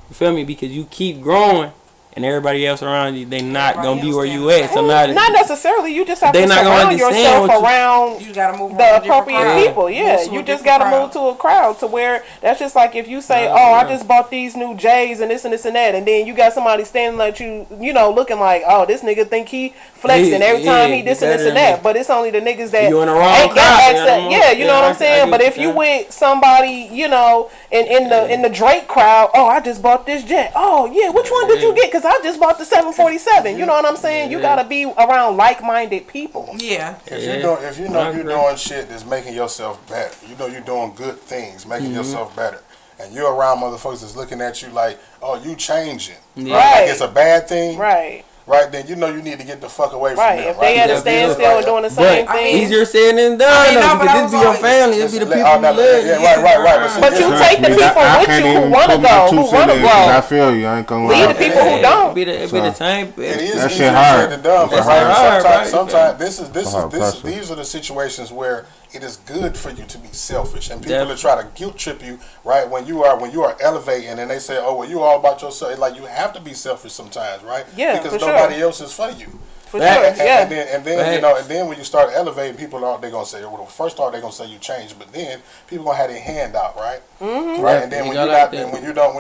You feel me? Because you keep growing. And everybody else around you, they not gonna be where you at. So not necessarily. You just have to not surround yourself around you gotta move the appropriate people. Yeah, you just gotta move to a crowd to where that's just like if you say, "Oh, I just bought these new J's and this and this and that," and then you got somebody standing like you know, looking like, "Oh, this nigga think he flexing every time he this and this and that," but it's only the niggas that you in the wrong ain't got crowd. access. Yeah, you know what I'm saying. But if you with somebody, you know, in the Drake crowd, "Oh, I just bought this jet." "Oh, yeah, which one did you get?" Because I just bought the 747. You know what I'm saying? You gotta be around like-minded people. Yeah. If you know you're doing shit that's making yourself better, you know you're doing good things, making yourself better, and you're around motherfuckers that's looking at you like, "Oh, you changing," right? Like it's a bad thing, right? Then you know you need to get the fuck away from them. If they at a standstill and doing the same thing. Easier said than done, because this be your family, this be the people you love. Right. But you take the people with you who want to go, who want to grow. I feel you. I ain't gonna lie. Leave the people who don't. It be the same. It is that easier shit hard. said than done, but sometimes these are the situations where it is good for you to be selfish, and people that try to guilt trip you, right? When you are elevating, and they say, "Oh, well, you all about yourself." Like you have to be selfish sometimes, right? Yeah, because nobody else is for you. For sure, yeah. And then you know, and then when you start elevating, people they're gonna say, well, first off, they're gonna say you changed, but then people gonna have their hand out, right? Mm-hmm. Right, and then when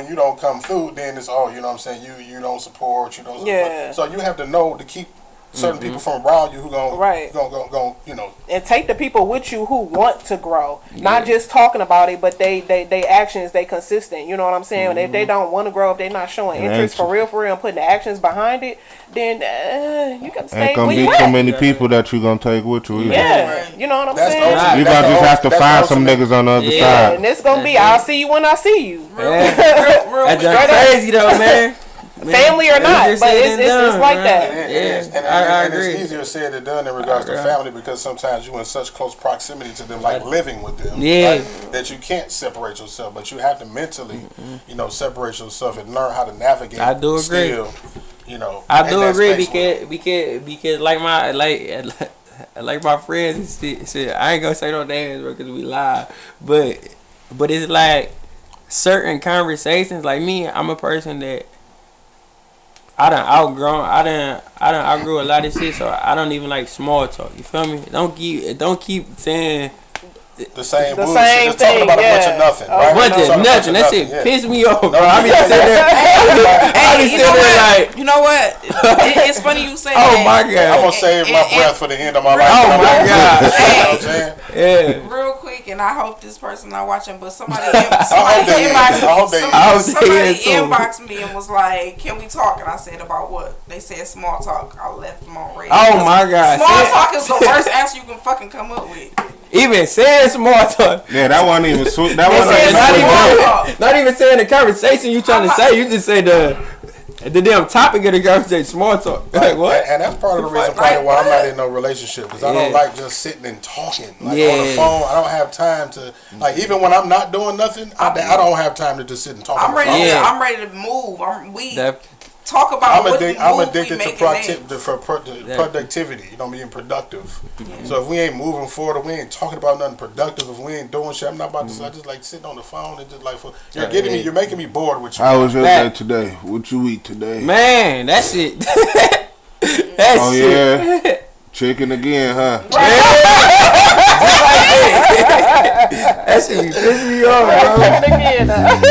you don't come through, then it's you know what I'm saying, you don't support, you don't support. Yeah. So you have to know to keep certain people from around you who gonna you know, and take the people with you who want to grow, not just talking about it, but they actions, they consistent. You know what I'm saying? If they don't want to grow, if they not showing interest for real, and putting the actions behind it, then you can stay. Ain't gonna be too many people that you gonna take with you. Yeah, you know what I'm saying? You gonna just have to find some niggas on the other side. And it's gonna be, I'll see you when I see you. That's crazy though, man. Family or not, but it's like that. It is. And it's easier said than done in regards to family, because sometimes you're in such close proximity to them, like living with them, right, that you can't separate yourself, but you have to mentally, you know, separate yourself and learn how to navigate. I do agree. Still, you know, I do agree because like my friends said, I ain't gonna say no names because we live, but it's like certain conversations. Like me, I'm a person that I done outgrew a lot of shit, so I don't even like small talk. You feel me? Don't keep saying the same bullshit. Just talking about a bunch of nothing, right? Bunch of nothing. That shit piss me off, bro. I be sitting there. You know what? It's funny you say that. Oh my god! I'm gonna save my breath for the end of my life. Oh my god! You know what I'm saying? Yeah. Real quick, and I hope this person not watching, but somebody inboxed me and was like, "Can we talk?" And I said, "About what?" They said small talk. I left them on red. Oh my god! Small talk is the worst answer you can fucking come up with. Even saying small talk. Yeah, that wasn't even sweet. That wasn't not even saying the conversation you trying to say. You just say the damn topic of the conversation. Small talk. Like what? And that's part of the reason probably why I'm not in no relationship, because I don't like just sitting and talking. Like on the phone, I don't have time to, like, even when I'm not doing nothing, I don't have time to just sit and talk. I'm ready to move. talk about I'm addicted to productivity. You know, being productive. Yeah. So if we ain't moving forward, if we ain't talking about nothing productive, if we ain't doing shit, I'm not about to. I just like sitting on the phone and just like you're making me bored with you. How was your day today? What you eat today? Man, that's it. Yeah, chicken again, huh? That shit be pissing me off, bro.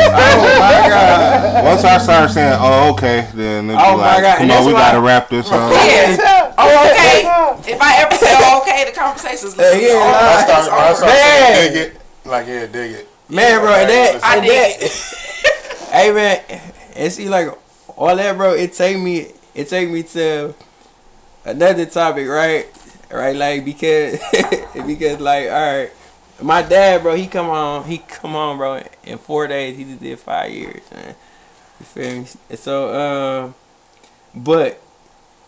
Oh my God. Once I start saying, "Oh, okay," then it's Oh, my God. come on, we gotta wrap this up. Yeah. Oh, okay. If I ever say, "Oh, okay," the conversation's I start saying, dig it. Like, yeah, dig it. Man, bro, I dig it. Hey, man, and see, like, all that, bro, it take me to another topic, right? Right, like, because, like, all right, my dad, bro, he come on, bro, in 4 days, he just did 5 years, man. You feel me? And so, but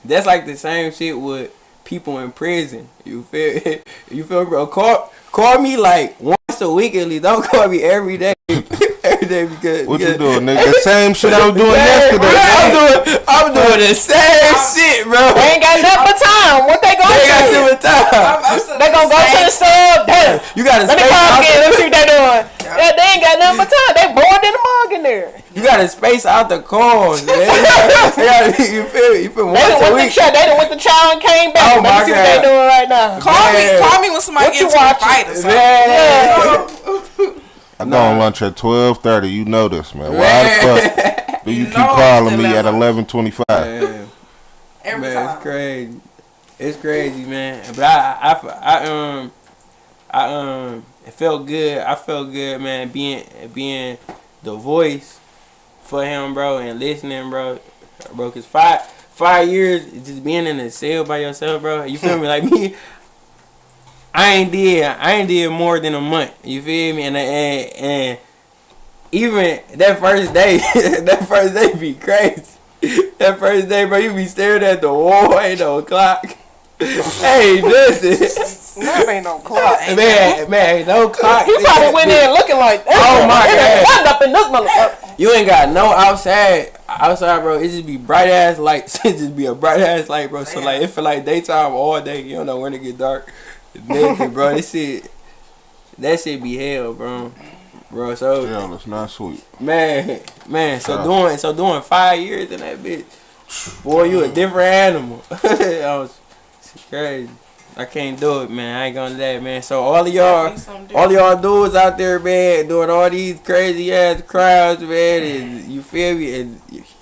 that's like the same shit with people in prison. You feel me, bro? Call me like once a week at least. Don't call me every day. Every day because What you doing, nigga? The same shit I was doing yesterday. I'm doing the same shit, bro. They ain't got nothing but time. What they gonna do? They gonna go to the sub. Damn. You gotta Let me space call out again. Let's see the, what they doing. Yeah, they ain't got nothing but time. They bored in the mug in there. you gotta space out the calls, man. You feel me? You feel They once done a went week. to the child and came back. Oh, Let me my see what they God. doing right now. Call me when somebody What you gets into a watching? fight or something. Man. I go on lunch at 12:30. You know this, man. Why the fuck do you keep know calling it's me at 11. 11:25? Man, Every man, time. it's crazy. It's crazy, man. But it felt good. I felt good, man, being the voice for him, bro, and listening, bro. Cause 5 years just being in a cell by yourself, bro. You feel me? Like me, I ain't did more than a month. You feel me? And even that first day, be crazy. That first day, bro, you be staring at the wall, ain't no clock. Hey, listen. That ain't no clock. Man, ain't no clock. He probably went in looking like that. Oh, my God. Up in this motherfucker. You ain't got no outside, bro. It just be bright ass lights. It just be a bright ass light, bro. So like, it feel like daytime all day. You don't know when it get dark. Naked, bro. That shit be hell, bro. Bro, so Hell, it's not sweet. man. So doing 5 years in that bitch, boy, you a different animal. It's crazy. I can't do it, man. I ain't gonna let it, man. So all of y'all dudes out there, man, doing all these crazy ass crowds, man, and you feel me,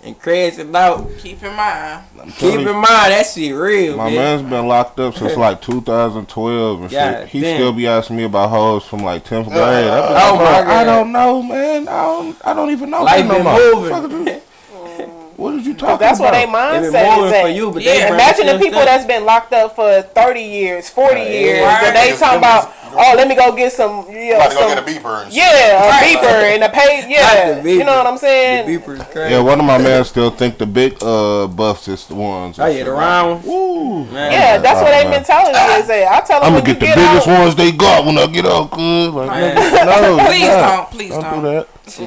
and crashing out. Keep in mind. Keep in mind that shit real, My man. man's been locked up since like 2012 and God shit. He damn. still be asking me about hoes from like 10th grade. oh, my God. I don't know, man. I don't even know. Life no been more. moving. What did you talking That's about? what they They mindset been moving is for at. you, but Yeah. Imagine the people that's been locked up for 30 years, 40 years, right. and they talking about, let me go get some, About to go get a beeper and shit. a beeper and a pay, Not the you know what I'm The saying? beeper is crazy. Yeah, one of my men still think the big buffs is the ones. Oh yeah, the round. Woo. Man. Yeah, that's what Oh, their man. mentality is at. I tell them I'm when gonna you get the get biggest out, ones they got when I get out, cuz. Like, Man. no, Please don't don't. do that. Crazy.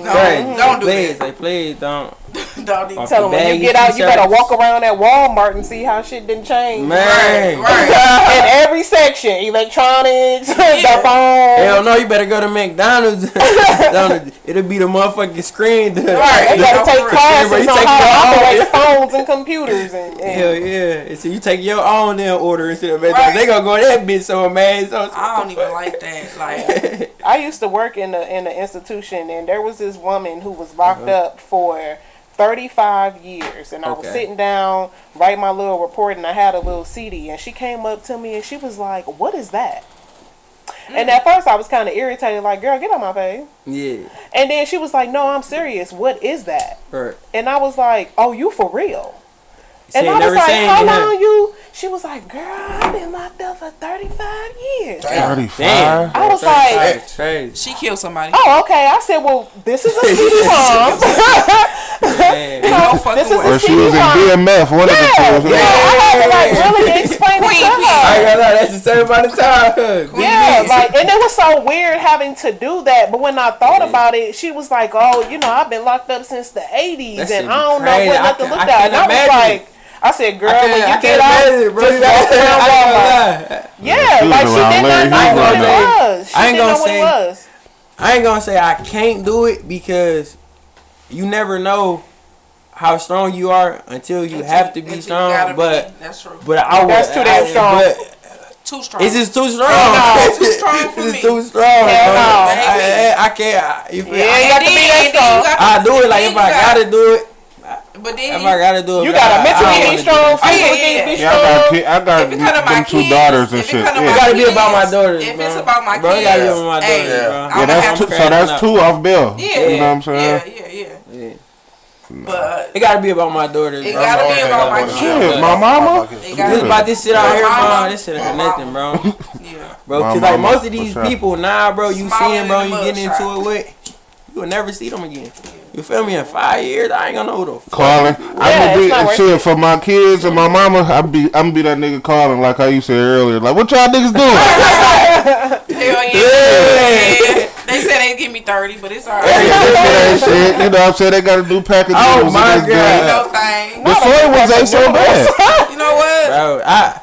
Don't do please, that. Like, please don't. Don't even Off tell the them when bag, you get out, you t-shirts. better walk around at Walmart and see how shit didn't change. Man. Right. In every section, electronics, the phone. Hell no, you better go to McDonald's. It'll be the motherfucking screen. Right, they gotta take Bro, classes you on take how to your operate own. phones and computers and Hell yeah. And so you take your own damn order instead of McDonald's. Right. They gonna go that bitch so man. So I don't even like that. Like, I used to work in the institution, and there was this woman who was locked up for 35 years, and I was Okay. sitting down, writing my little report, and I had a little CD, and she came up to me, and she was like, "What is that?" And at first, I was kind of irritated, like, "Girl, get on my face." yeah. And then she was like, "No, I'm serious. What is that?" Right. And I was like, "Oh, you for real?" She And ain't I was never like, saying "How that. long you?" She was like, "Girl, I've been locked up for 35 years." 35. I was like, That's crazy. she killed somebody. "Oh, okay." I said, "Well, this is a CD-ROM." Man. No fucking This is way. a Or she was in CD-ROM. BMF, one of the two. Yeah, I had to like really explain it to her. I ain't gonna lie, that's the same amount of time. Yeah, like, and it was so weird having to do that. But when I thought about it, she was like, "Oh, you know, I've been locked up since the '80s, That and shit I don't be know crazy. what not to look I at." can't And I was imagine. like, "I said, girl, when you I get can't out, imagine it, bro. just walk around Walmart." Yeah, She was like she around did not Larry know Hoover what it now. was. She I ain't didn't know gonna what it say- was. I ain't gonna say I can't do it because you never know how strong you are until you have to be Until you strong. gotta But be. That's true. I would. That's too damn strong. But Too strong. it's just too strong. No. Too strong for It's me. too strong. Hell bro. no. I can't. You feel Yeah, me? you got to be that strong. I do it like if I gotta do it. But then If I gotta do it, You but gotta I mentally don't be wanna do strong, it. physically yeah. be Yeah, strong. I got If it come to my them two kids, daughters and if it shit. come to Yeah, my It gotta be kids, about my daughters, if bro. it's about my Bro, it gotta be kids, about my hey, daughters, bro. I'ma yeah, that's have two. to- So that's two off bill. Yeah, You know what I'm saying? Yeah. But It gotta be about my daughters, it bro. gotta be about my Shit, kids. my mama. It gotta This be about this shit out here, Mama. bro. This shit ain't nothing, bro. Yeah. Bro, My cause like mama, most of these for sure. people now, bro, you Smiling seeing, bro, in the you getting mugshot. into it with, you will never see them again. You feel me? In 5 years, I ain't gonna know who the fuck. Calling. it's not I'm worth gonna be shit for my kids and my mama. I'm gonna be that nigga calling like how you said earlier. Like, what y'all niggas doing? Hell yeah. They said they give me 30, but it's alright. That shit, you know what I'm saying? They gotta do package Oh deals my and this God. that. No thing. The soy ones ain't so bad. You know what?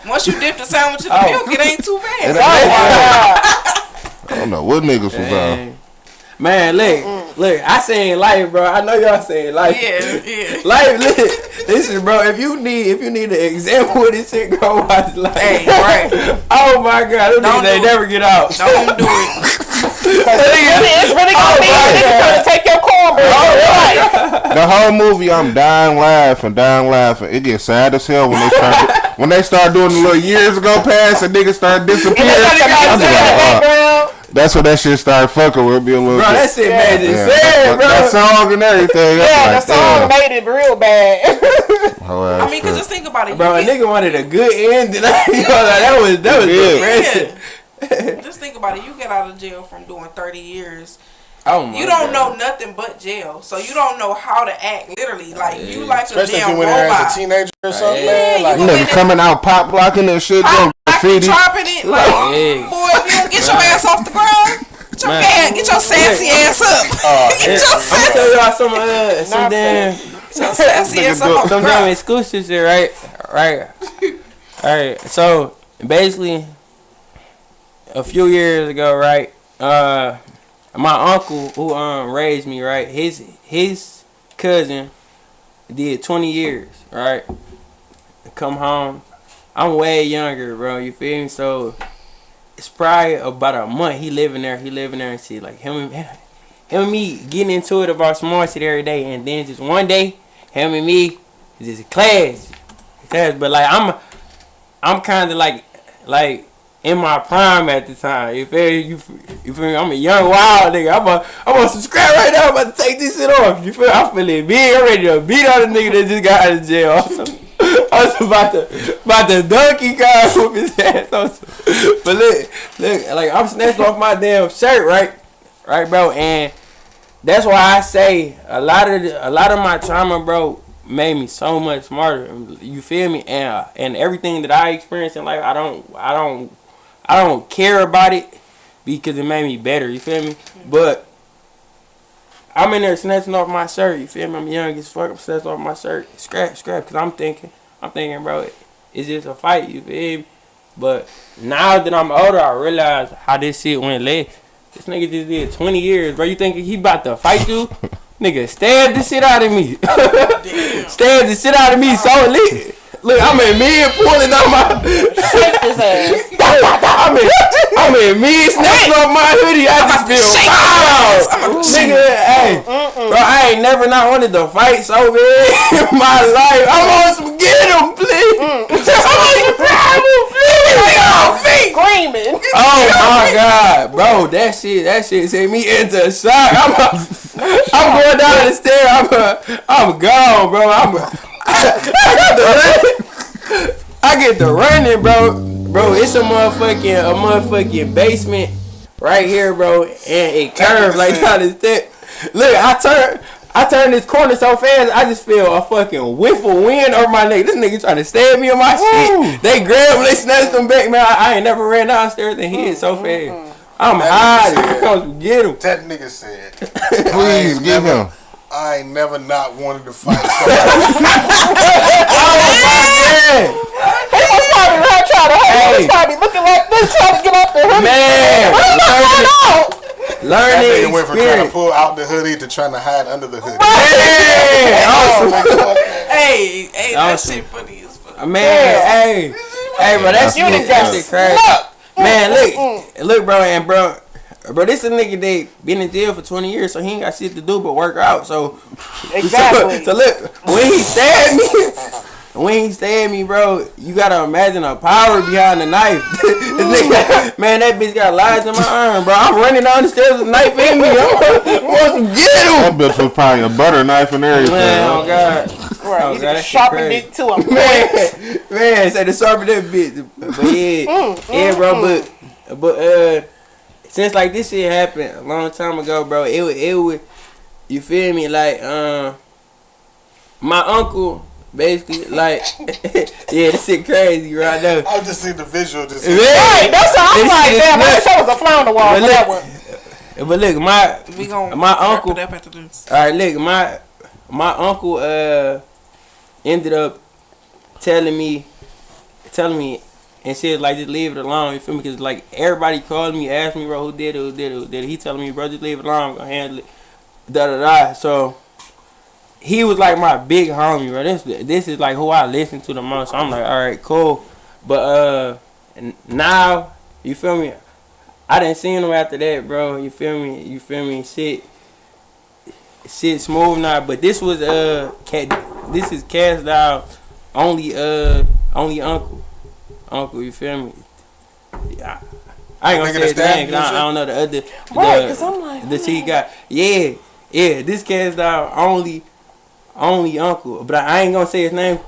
Bro, Once you dip the sandwich in the milk, it ain't too bad. I don't know what niggas was on. man, look, I saying life, bro. I know y'all saying life. Yeah. Life, listen, bro. If you need an example of this shit, go watch life. Hey, right. Oh my God, them Don't niggas they do it. never get out. Don't do it. It's really gonna be a nigga trying to take your cornbread. The whole movie, I'm dying laughing. It gets sad as hell when they start doing the little years ago past and niggas start disappearing. I'm like, that's when that shit started fucking with me a little Bro, bit. that shit made it Yeah, sad, bro. that song and everything. Yeah, I'm the like, song made it real bad. I mean, cause just think about it. Bro, a You get- nigga wanted a good ending. That was depressing. Just think about it. You get out of jail from doing 30 years. Oh my You don't God. know nothing but jail, so you don't know how to act. Literally, like you like Especially a if damn you went there robot. as a teenager or something, Yeah, man. Like, you nigga coming out pop blocking and shit, doing graffiti. Chopping it, like Yeah. boy, if you don't get your ass off the ground, get your sassy ass up. Get your I'm sassy, tell y'all some damn sassy ass up. some damn exclusive shit, right. Alright, so basically a few years ago, right, my uncle who raised me, right, his cousin did 20 years, right? Come home. I'm way younger, bro, you feel me? So it's probably about a month he living there and shit. Like him and me getting into it about small shit every day, and then just one day, him and me just clash. But like I'm kind of like in my prime at the time. You feel me? You feel me? I'm a young wild nigga. I'm gonna subscribe right now. I'm about to take this shit off. You feel me? I'm feeling big. I'm ready to beat on the nigga that just got out of jail. I was about to donkey Kong whoop his ass. But look, like I'm snatched off my damn shirt, right, bro. And that's why I say a lot of my trauma, bro, made me so much smarter. You feel me? And everything that I experienced in life, I don't care about it because it made me better. You feel me? But I'm in there snatching off my shirt. You feel me? I'm young as fuck. I'm snatching off my shirt, scrap. Because I'm thinking, bro, it's just a fight. You feel me? But now that I'm older, I realize how this shit went left. This nigga just did 20 years, bro. You think he about to fight you? Nigga, stab the shit out of me. Stab the shit out of me so lit. Look, I'm in mid pulling on my Shake his ass. I'm in mid snatching off my hoodie. I just feel wow. Nigga, hey. Bro, I ain't never not wanted to fight so bad in my life. I want some get him, please. I want some grab him, please. Screaming. Oh my God, bro, that shit sent me into shock. I'm going down the stairs. I'm gone, bro. I get the running, bro. Bro, it's a motherfucking basement right here, bro, and it curves like down the step. Look, I turned this corner so fast, I just feel a fucking whiff of wind over my neck. This nigga trying to stab me on my shit. They grabbed him, they snatched him back, man. I ain't never ran downstairs and hit so fast. I'm hiding. Come get him. That nigga said, Please give him. I ain't never not wanted to fight somebody. Oh my god. He was probably right trying to hurt. He was probably looking like this, trying to get off the hood. Man, That learning nigga went from trying to experience. pull out the hoodie to trying to hide under the hoodie. Man, awesome. Hey, that Awesome. shit funny as fuck. Man, hey, bro, that shit crazy. Man, look, bro, and bro, this a nigga that been in jail for 20 years, so he ain't got shit to do but work out. So, Exactly. so look, when he stabbed me, bro, you gotta imagine a power behind the knife. This nigga, man, that bitch got lies in my arm, bro. I'm running down the stairs with a knife in me. I'm supposed to get him. That bitch was probably a butter knife and everything. Man, oh god. Right, Oh, you God, that just shit sharpened crazy. it to a point. Man, say the sharpen that bitch. But yeah, bro, but since like this shit happened a long time ago, bro, it would, you feel me, like my uncle basically like yeah, this shit crazy right now. I just see the visual. Just Right, that's how I'm This like, shit is damn, I nuts. wish I was a fly on the wall But for that look, one. But look, We gonna my wrap uncle. it up after this. All right, look, my uncle ended up telling me and said like just leave it alone. You feel me? Because like everybody called me, asked me, bro, who did it? He telling me, bro, just leave it alone. I'm gonna handle it. Da da da. So he was like my big homie, bro. This is like who I listen to the most. So I'm like, all right, cool. But now you feel me? I didn't see him after that, bro. You feel me? Shit smooth now. But this was this is cast out only uncle, you feel me? Yeah. I ain't gonna say his name 'cause I don't know the other. Right, 'cause I'm like, the he got. Yeah. This cast out only uncle, but I ain't gonna say his name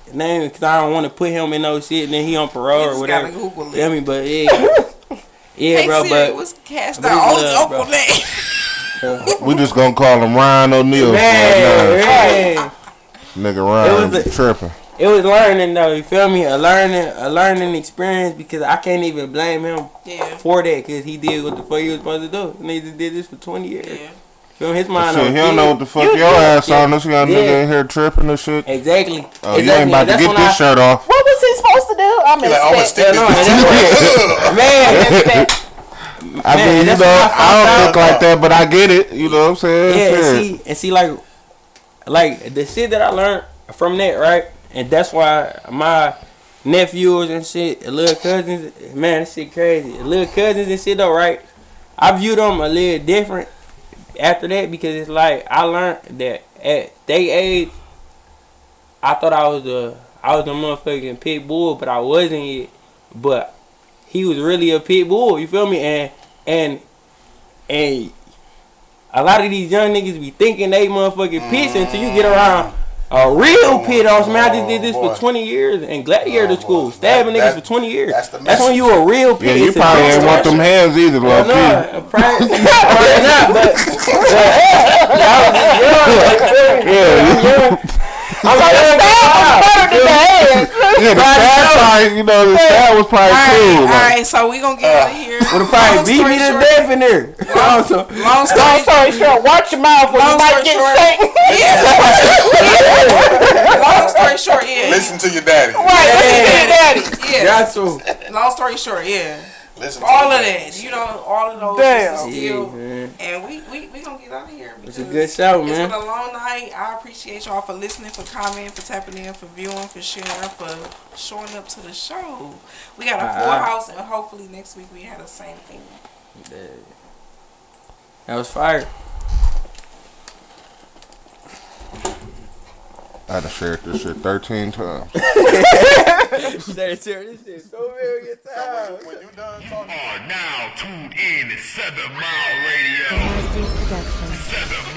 because I don't want to put him in no shit and then he on parole or whatever. Gotta Google it. Feel me? But yeah, Hey, bro. Siri, But what's cashed but out? it's Only love, Uncle bro. name. We just gonna call him Ryan O'Neal. man. Nigga Ryan tripping. It was learning though, you feel me? A learning experience because I can't even blame him for that because he did what the fuck he was supposed to do. And he just did this for 20 years. Yeah. Feel me? His mind Shit, on he don't kid. know what the fuck your ass on. This young nigga in here tripping and shit. Exactly. Oh, you ain't about to get this shirt off. What was he supposed to do? I missed Like, I'm gonna that. stick this No, bitch in man, I mean, you that's know, what I I found don't think out. like that, but I get it. You know what I'm saying? yeah, Shit. and see, like the shit that I learned from that, right? And that's why my nephews and shit, little cousins, man, this shit crazy. Little cousins and shit though, right? I view them a little different after that because it's like I learned that at their age, I thought I was a motherfucking pit bull, but I wasn't yet. But he was really a pit bull, you feel me? And a lot of these young niggas be thinking they motherfucking pits until you get around a real pit on. Man, I just did this for 20 years in gladiator school, stabbing niggas for 20 years. That's when you a real pit. Yeah, you It's a probably big ain't want story. them hands either, Well, low key. no, probably not, but I'm like, Yeah, the stab probably, you know, the stab was probably cool. All Like, right, so we gonna get out of here. would have probably beat me to death in there. Long Long story story short, watch your mouth when you Long might story get short. shanked. Long story short, yeah. Listen to your daddy. Right, listen to your daddy. Yeah. Got to. Long story short, yeah. Listen to All your of daddy. that, you know, all of those Damn. is still, Yeah, man. and we gonna get out of here. It's a good show, It's man. been a long night. I appreciate y'all for listening, for commenting, for tapping in, for viewing, for sharing, for showing up to the show. We got a full house, and hopefully next week we had the same thing. That was fire. I'd have shared this shit 13 times. This shit so million times. When you done talking. Are now tuned in to 7 Mile Radio. 7